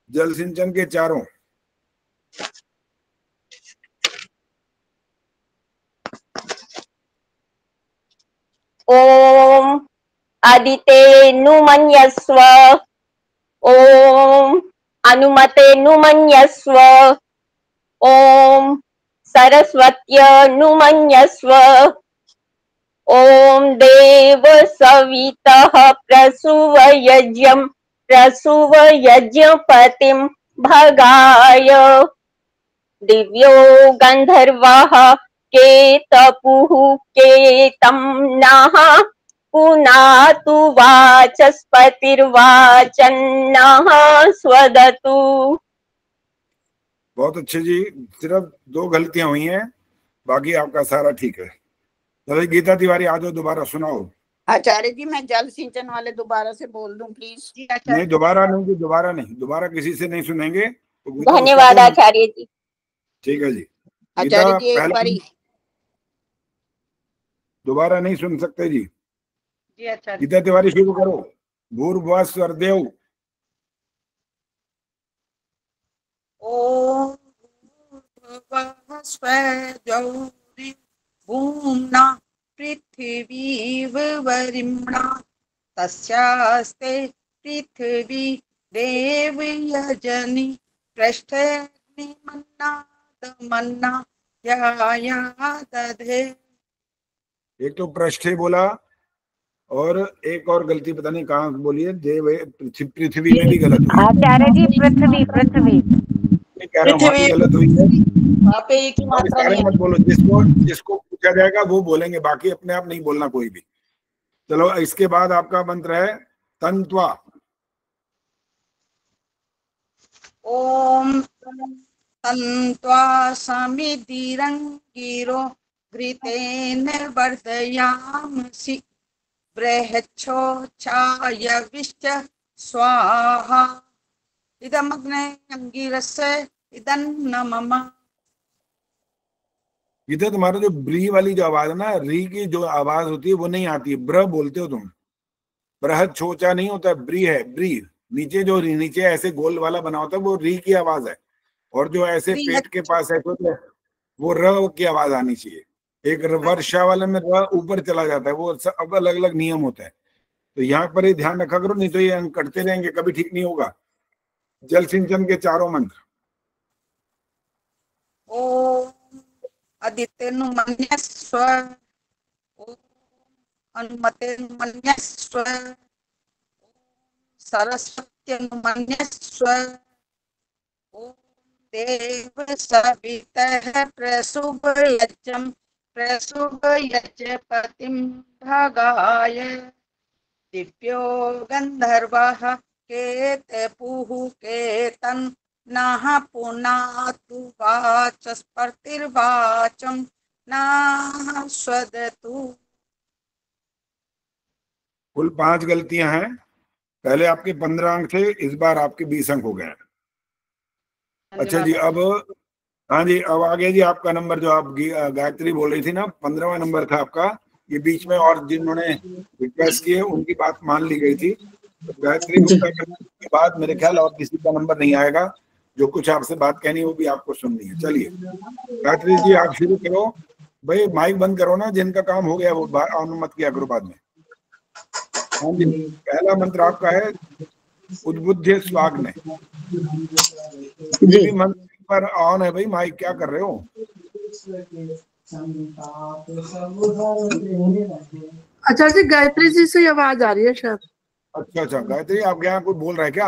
जल सिंचन के चारों। ओम आदिते नुमन्यस्व ओम अनुमते नुमन्यस्व ओम सरस्वत्य नुमन्यस्व ओम देव सवितः प्रसूव यज्ञपतिं भगाय दिव्यो गंधर्वः केतपुः केतं नः पुनातु वाचस्पतिर्वाचन्नः स्वदतु। बहुत अच्छे जी, सिर्फ 2 गलतियां हुई हैं, बाकी आपका सारा ठीक है। चलो गीता तिवारी आ जाओ, दोबारा सुनाओ। आचार्य जी मैं जल सिंचन वाले दोबारा से बोल दूं प्लीज? नहीं, दोबारा नहीं, दोबारा किसी से नहीं सुनेंगे। धन्यवाद आचार्य जी। ठीक है जी। आचार्य जी एक बारी दोबारा नहीं सुन सकते जी। आचार्य गीता तिवारी शुरू करो। भूर्भुवः स्वरदेव। ओम भूर्भुवः स्वरदेव भूम्ना पृथिवी वरिम्णा तस्यास्ते पृथिवी देव यजनि पृष्ठेऽग्निमन्नादमन्ना याया दधे। एक तो पृष्ठे बोला, और एक और गलती पता नहीं कहाँ बोली है, देव पृथ्वी में भी गलत हुई। आचार्य जी पृथ्वी कह रहा हूँ गलत हुई है। वहाँ पे एक ही मात्रा नहीं है। मत बोलो, जिसको पूछा जाएगा वो बोलेंगे, बाकी अपने आप नहीं बोलना कोई भी। चलो इसके बाद आपका मंत्र है तंत्वा। ओम तन्त्वा समितिरंगिरो घृतेन वर्धयामसि बृहच्छोचायविश्च स्वाहा इदमग्ने अंगिरस्य इदन्न मम। गीता तुम्हारा जो ब्री वाली जो आवाज है ना, री की जो आवाज होती है वो नहीं आती है, ब्र बोलते हो तुम। बृहद छोचा नहीं होता, ब्री है। ब्री नीचे जो नीचे ऐसे गोल वाला बना होता है वो री की आवाज है, और जो ऐसे पेट के पास है तो वो र की आवाज आनी चाहिए। एक वर्षा वाले में र ऊपर चला जाता है, वो अब अलग अलग नियम होता है। तो यहाँ पर ही ध्यान रखा करो, नहीं तो ये अंक कटते रहेंगे, कभी ठीक नहीं होगा। जल सिंचन के चारों मंत्र। ओम आदित्य नुमन्यस्व ओम अनुमते नुमन्यस्व सरस्वती नुमन्यस्व ओम देव सवितः प्रसूभ यज्ञपतिं भगाय दिव्यो गंधर्वः केतपुः केतं नः पुनातु वाचस्पतिर्वाचं नः स्वदतु। कुल 5 गलतियां हैं। पहले आपके 15 अंक थे, इस बार आपके 20 अंक हो गए। अच्छा जी, अब हाँ जी, अब आ गया जी आपका नंबर, जो आप गायत्री बोल रही थी ना, 15वां नंबर था आपका। ये बीच में और जिन्होंने रिक्वेस्ट किए उनकी बात मान ली गई थी। तो गायत्री गुप्ता के बाद मेरे ख्याल और किसी का नंबर नहीं आएगा। जो कुछ आपसे बात कहनी है वो भी आपको सुननी है। चलिए गायत्री जी आप शुरू करो। भाई माइक बंद करो ना, जिनका काम हो गया वो ऑन मत किया करो बाद में। हाँ जी, पहला मंत्र आपका है उद्बुद्ध स्वाग्ने जी। मंत्र पर ऑन है भाई माइक, क्या कर रहे हो? अच्छा जी, गायत्री जी से आवाज आ रही है शायद। अच्छा अच्छा, गायत्री आप क्या कोई बोल रहा है क्या?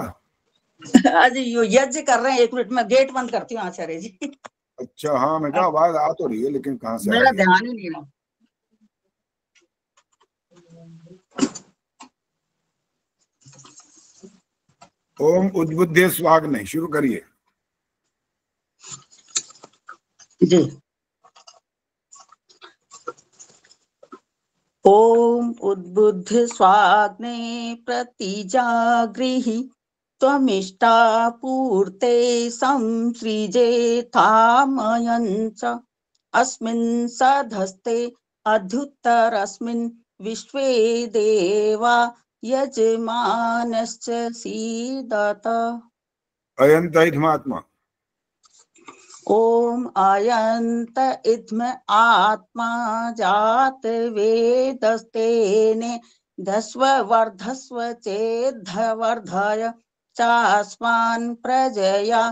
आज यज्ञ कर रहे हैं, 1 मिनट में गेट बंद करती हूँ आचार्य जी। अच्छा हाँ, मैं कहा आवाज आ तो रही है लेकिन कहाँ से? मेरा ध्यान ही नहीं है। ओम उद्बुद्ध स्वाग्ने शुरू करिए जी। ओम उद्बुद्ध स्वाग्ने प्रतिजागृहि त्वमिष्टापूर्ते संसृजेथामयञ्च अस्मिन् सधस्ते अध्युत्तरस्मिन् विश्वे देवा यजमानश्च सीदत। अयंत इत्मात्मा। ओम अयंत इत्म आत्मा जात वेदस्तेने धस्व वर्धस्व चेद्धवर्धय चास्मान् प्रजया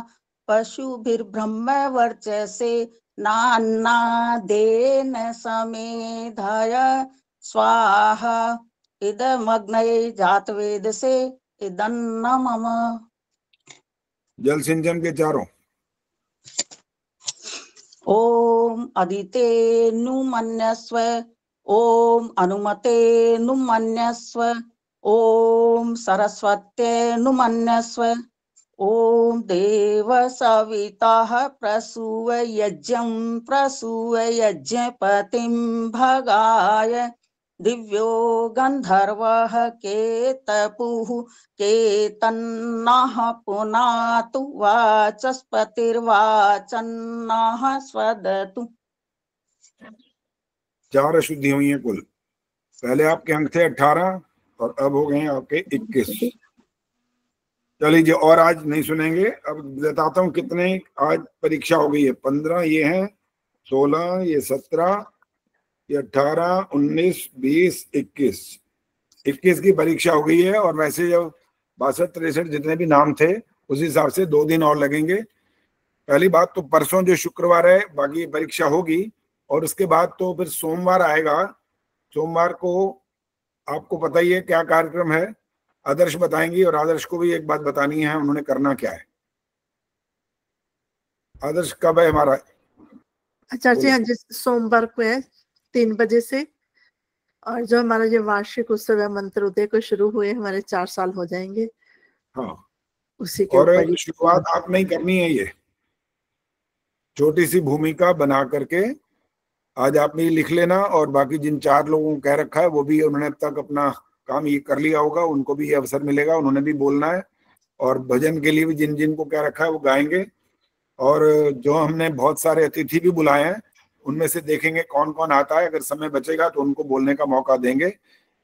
पशुभिर्ब्रह्म वर्चसे नान्नादेन समेधय स्वाहा इदमग्नये जातवेदसे इदन्न मम। जल सिंचन के चारों। ओम अदिते नुमन्यस्व ओम अनुमते नुमन्यस्व ओम सरस्वत्ये नुमन्यस्व ओम देव सविताः प्रसूव यज्ञपतिं भगाय दिव्यो गंधर्वः केतपुः केतन्नः पुनातु वाचस्पतिर्वाचन्नः स्वदतु। 4 अशुद्धि हुई हैं कुल। पहले आपके अंक थे 18 और अब हो गए आपके 21। चलिए और आज नहीं सुनेंगे, अब बताता हूँ कितने आज परीक्षा हो गई है। 15 ये हैं, 16 ये 17 ये 18 19 20 21 21 की परीक्षा हो गई है। और वैसे जो 62 63 जितने भी नाम थे उस हिसाब से 2 दिन और लगेंगे। पहली बात तो परसों जो शुक्रवार है बाकी परीक्षा होगी, और उसके बाद तो फिर सोमवार आएगा। सोमवार को आपको पता ही है क्या कार्यक्रम है, आदर्श बताएंगी। और आदर्श को भी एक बात बतानी है, उन्होंने करना क्या है। आदर्श कब है हमारा? अच्छा जी, हाँ जी, सोमवार को है 3 बजे से। और जो हमारा ये वार्षिक उत्सव है मंत्रोदय को शुरू हुए हमारे 4 साल हो जाएंगे। हाँ, उसी के और शुरुआत आप नहीं करनी है, ये छोटी सी भूमिका बना करके आज आप ये लिख लेना। और बाकी जिन 4 लोगों को कह रखा है वो भी उन्होंने अब तक अपना काम ये कर लिया होगा, उनको भी ये अवसर मिलेगा, उन्होंने भी बोलना है। और भजन के लिए भी जिन जिन को कह रखा है वो गाएंगे। और जो हमने बहुत सारे अतिथि भी बुलाए हैं उनमें से देखेंगे कौन कौन आता है। अगर समय बचेगा तो उनको बोलने का मौका देंगे,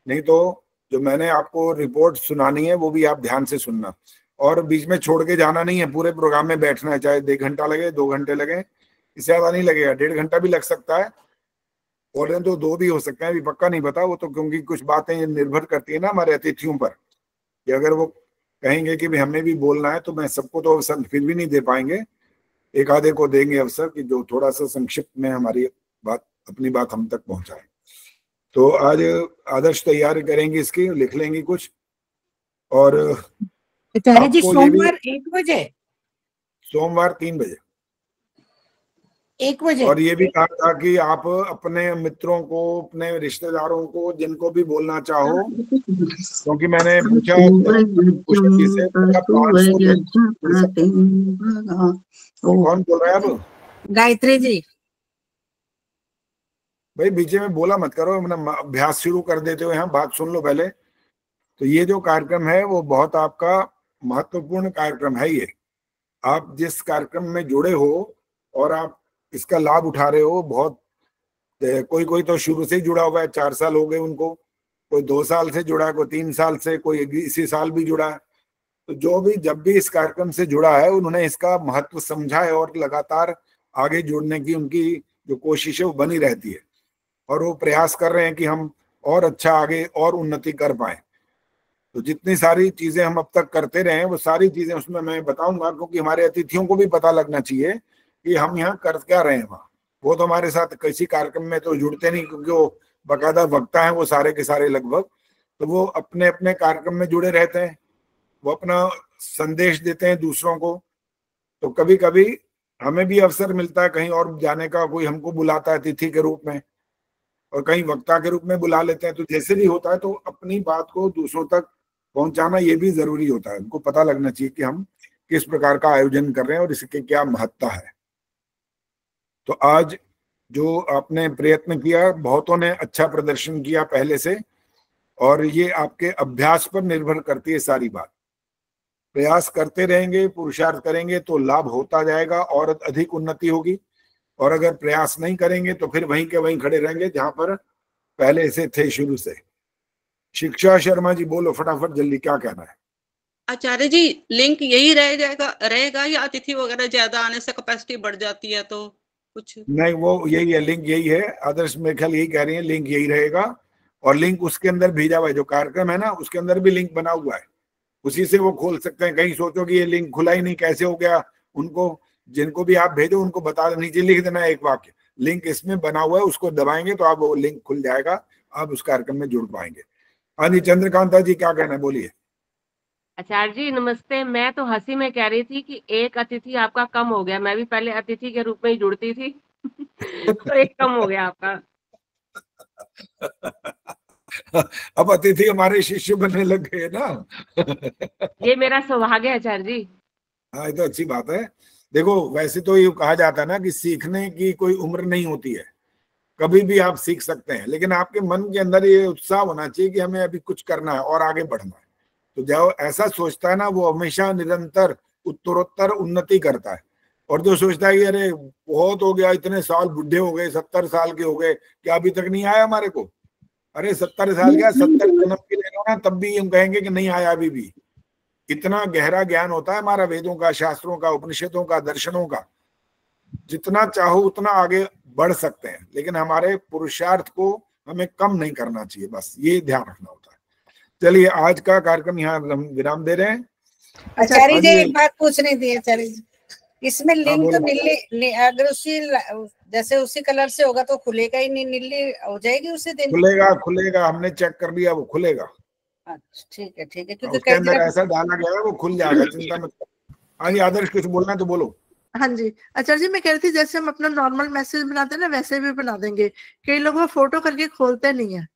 नहीं तो जो मैंने आपको रिपोर्ट सुनानी है वो भी आप ध्यान से सुनना। और बीच में छोड़ के जाना नहीं है, पूरे प्रोग्राम में बैठना है, चाहे 1 घंटा लगे 2 घंटे लगे, इससे ज्यादा नहीं लगेगा। 1.5 घंटा भी लग सकता है, और तो 2 भी हो सकते हैं, अभी पक्का नहीं पता वो तो, क्योंकि कुछ बातें निर्भर करती है ना हमारे अतिथियों पर कि अगर वो कहेंगे कि भाई हमें भी बोलना है तो मैं सबको तो अवसर फिर भी नहीं दे पाएंगे, एक आधे को देंगे अवसर कि जो थोड़ा सा संक्षिप्त में हमारी बात अपनी बात हम तक पहुंचाए। तो आज आदर्श तैयारी करेंगे इसकी, लिख लेंगी कुछ। और जी सोमवार 1 बजे, सोमवार 3 बजे 1 बजे। और ये भी कहा था कि आप अपने मित्रों को, अपने रिश्तेदारों को, जिनको भी बोलना चाहो, क्योंकि मैंने पूछा से कौन बोल रहा है अब? गायत्री जी। भाई बीच में बोला मत करो, अभ्यास शुरू कर देते हुए हम बात सुन लो पहले। तो ये जो कार्यक्रम है वो बहुत आपका महत्वपूर्ण कार्यक्रम है। ये आप जिस कार्यक्रम में जुड़े हो और आप इसका लाभ उठा रहे हो, बहुत कोई तो शुरू से ही जुड़ा हुआ है, 4 साल हो गए उनको, कोई 2 साल से जुड़ा है, कोई 3 साल से, कोई इसी साल भी जुड़ा है। तो जो भी जब भी इस कार्यक्रम से जुड़ा है उन्होंने इसका महत्व समझा है और लगातार आगे जुड़ने की उनकी जो कोशिश है वो बनी रहती है और वो प्रयास कर रहे हैं कि हम और अच्छा आगे और उन्नति कर पाए। तो जितनी सारी चीजें हम अब तक करते रहे हैं वो सारी चीजें उसमें मैं बताऊंगा, क्योंकि हमारे अतिथियों को भी पता लगना चाहिए कि हम यहाँ कर क्या रहे हैं। वहाँ वो तो हमारे साथ किसी कार्यक्रम में तो जुड़ते नहीं, क्योंकि वो बाकायदा वक्ता है वो सारे के सारे लगभग, तो वो अपने अपने कार्यक्रम में जुड़े रहते हैं, वो अपना संदेश देते हैं दूसरों को। तो कभी कभी हमें भी अवसर मिलता है कहीं और जाने का, कोई हमको बुलाता है अतिथि के रूप में और कहीं वक्ता के रूप में बुला लेते हैं। तो जैसे भी होता है तो अपनी बात को दूसरों तक पहुंचाना ये भी जरूरी होता है, उनको पता लगना चाहिए कि हम किस प्रकार का आयोजन कर रहे हैं और इसके क्या महत्ता है। तो आज जो आपने प्रयत्न किया, बहुतों ने अच्छा प्रदर्शन किया पहले से, और ये आपके अभ्यास पर निर्भर करती है सारी बात। प्रयास करते रहेंगे, पुरुषार्थ करेंगे तो लाभ होता जाएगा और अधिक उन्नति होगी, और अगर प्रयास नहीं करेंगे तो फिर वहीं के वहीं खड़े रहेंगे जहां पर पहले से थे शुरू से। शिक्षा शर्मा जी बोलो फटाफट जल्दी, क्या कहना है? आचार्य जी लिंक यही रहेगा या अतिथि वगैरह ज्यादा आने से कैपेसिटी बढ़ जाती है तो कुछ? नहीं, वो यही है, लिंक यही है। आदर्श मेरे ख्याल यही कह रही है, लिंक यही रहेगा और लिंक उसके अंदर भेजा हुआ है, जो कार्यक्रम है ना उसके अंदर भी लिंक बना हुआ है, उसी से वो खोल सकते हैं। कहीं सोचो कि ये लिंक खुला ही नहीं, कैसे हो गया, उनको जिनको भी आप भेजो उनको बता, नीचे लिख देना एक वाक्य, लिंक इसमें बना हुआ है, उसको दबाएंगे तो आप वो लिंक खुल जाएगा, आप उस कार्यक्रम में जुड़ पाएंगे। हाँ जी, चंद्रकांता जी क्या कहना है, बोलिए। आचार्य जी नमस्ते। मैं तो हंसी में कह रही थी कि एक अतिथि आपका कम हो गया, मैं भी पहले अतिथि के रूप में ही जुड़ती थी तो एक कम हो गया आपका। अब अतिथि हमारे शिष्य बनने लग गए ना ये मेरा सौभाग्य है आचार्य जी। हाँ, ये तो अच्छी बात है। देखो वैसे तो ये कहा जाता है ना कि सीखने की कोई उम्र नहीं होती है, कभी भी आप सीख सकते हैं, लेकिन आपके मन के अंदर ये उत्साह होना चाहिए कि हमें अभी कुछ करना है और आगे बढ़ना है। तो जो ऐसा सोचता है ना वो हमेशा निरंतर उत्तरोत्तर उन्नति करता है, और जो सोचता है कि अरे बहुत हो गया, इतने साल बुढ़े हो गए, 70 साल के हो गए, क्या अभी तक नहीं आया हमारे को? अरे 70 साल क्या, 70 जन्म की ले लो ना, तब भी हम कहेंगे कि नहीं आया अभी भी। इतना गहरा ज्ञान होता है हमारा वेदों का, शास्त्रों का, उपनिषदों का, दर्शनों का। जितना चाहो उतना आगे बढ़ सकते हैं, लेकिन हमारे पुरुषार्थ को हमें कम नहीं करना चाहिए, बस ये ध्यान रखना होता है। चलिए आज का कार्यक्रम यहाँ हम विराम दे रहे हैं। आचार्य जी एक बात पूछनी थी आचार्य जी, इसमें लिंक तो नीली, अगर उसी जैसे उसी कलर से होगा तो खुलेगा ही नहीं, नीली हो जाएगी उसी दिन? खुलेगा, हमने चेक कर लिया, वो खुलेगा। अच्छा ठीक है, क्योंकि उसके अंदर ऐसा डाला गया है, वो खुल जाएगा, चिंता मत करो। हाँ जी आदर्श, कुछ बोलना है तो बोलो। हाँ जी आचार्य जी, मैं कह रही थी जैसे हम अपना नॉर्मल मैसेज बनाते हैं ना वैसे भी बना देंगे। कई लोग वो फोटो करके खोलते नहीं है।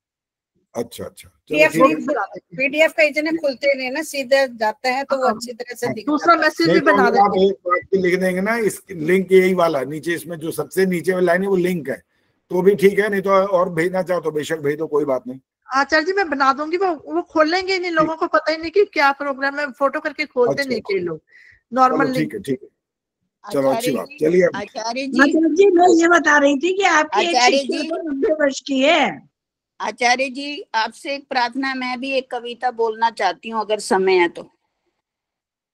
अच्छा, पीडीएफ का इतने खुलते नहीं ना, सीधे जाता है तो वो अच्छी तरह से दिखता है। दूसरा मैसेज भी बना देंगे। आप एक बात लिख देंगे ना, इस लिंक यही वाला नीचे, इसमें जो सबसे नीचे वाली लाइन है वो लिंक है, तो भी ठीक है, नहीं तो और भेजना चाहो तो बेशक भेज दो, कोई बात नहीं। आचार्य जी मैं बना दूंगी, वो खोलेंगे नहीं, लोगों को पता ही नहीं कि क्या प्रोग्राम है, फोटो करके खोलते नहीं कई लोग नॉर्मल। ठीक है चलो अच्छी बात। चलिए आचार्य जी मैं ये बता रही थी कि आपकी एक शिष्या 90 वर्ष की है। आचार्य जी आपसे एक प्रार्थना, मैं भी एक कविता बोलना चाहती हूँ अगर समय है तो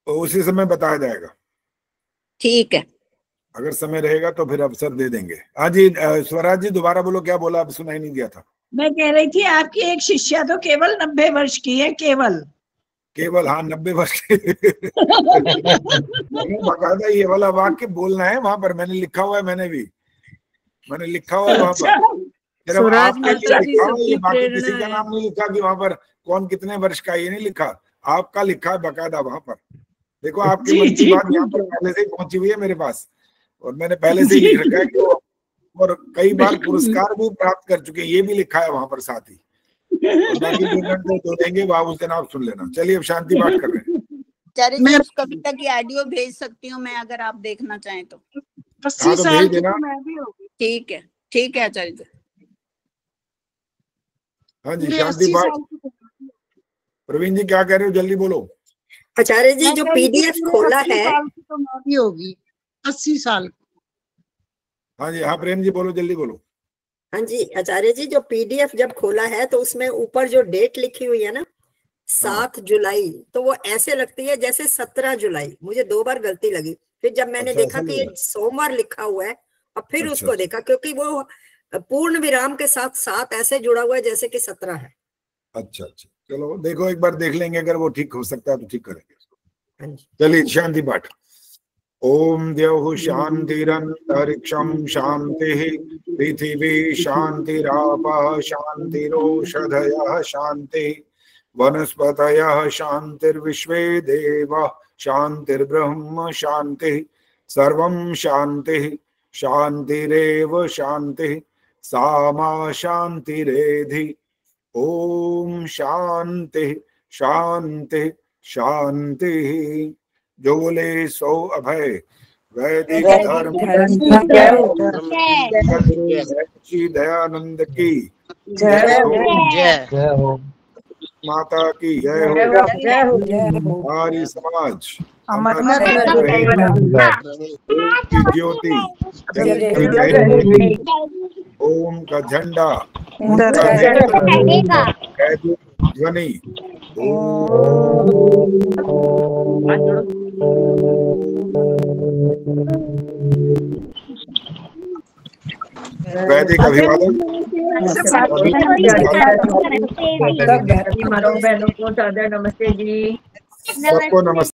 उसी समय बताया जाएगा। ठीक है, अगर समय रहेगा तो फिर अवसर दे देंगे। हाँ जी स्वराज जी दोबारा बोलो, क्या बोला, अब सुनाई नहीं दिया था। मैं कह रही थी आपकी एक शिष्या तो केवल 90 वर्ष की है, केवल हाँ 90 वर्ष की बकायदा ये वाला वाक्य बोलना है वहां पर, मैंने लिखा हुआ है, मैंने लिखा हुआ है वहां पर। ये बाकी किसी का नाम नहीं लिखा कि वहां पर कौन कितने वर्ष का, ये नहीं लिखा, आपका लिखा है बकायदा वहां पर। देखो आपकी मन की बात यहाँ पर पहले से ही पहुंची हुई है मेरे पास, और मैंने पहले से ही लिख रखा है कि और कई बार पुरस्कार भी प्राप्त कर चुके हैं, ये भी लिखा है वहां पर साथ ही। बाकी जो देंगे वहां उस दिन आप सुन लेना। चलिए अब शांति पाठ कर रहे हैं। आचार्य जी उस कविता की ऑडियो भेज सकती हूँ मैं, अगर आप देखना चाहें तो। 80 साल की तो मैं भी होगी। ठीक है आचार्य जी। हाँ जी शांति पाठ। प्रवीण जी क्या कह रहे हो, जल्दी बोलो। आचार्य जी जो पीडीएफ खोला है, तो मैं भी होगी 80 साल। हाँ जी, हाँ प्रेम जी बोलो, जल्दी बोलो। हाँ जी आचार्य जी, जो पीडीएफ जब खोला है तो उसमें ऊपर जो डेट लिखी हुई है ना 7 जुलाई, तो वो ऐसे लगती है जैसे 17 जुलाई। मुझे 2 बार गलती लगी, फिर जब मैंने देखा कि ये सोमवार लिखा हुआ है और फिर उसको देखा, क्योंकि वो पूर्ण विराम के साथ 7 ऐसे जुड़ा हुआ है जैसे कि 17 है। अच्छा अच्छा, चलो देखो, एक बार देख लेंगे, अगर वो ठीक हो सकता है तो ठीक करेंगे उसको। चलिए शांति पाठ। ओम द्यौः शांतिरन्तरिक्षं शांतिः, पृथिवी शांतिरापः शांतिरोषधयः शांतिः, वनस्पतयः शांतिर्विश्वे देवाः शांतिर्ब्रह्म शांतिः, सर्वं शांतिः शांतिरेव शांतिः, सा मा शांतिरेधि। ओम शांति शांति शांति। जो बोले सो अभय। वैदिक धर्म दयानंद की जय हो, माता की जय हो, आर्य समाज ज्योति ओम का झंडा ध्वनि वैदिक अभिवादन। बहनों को दादा नमस्ते जी। सबको नमस्ते।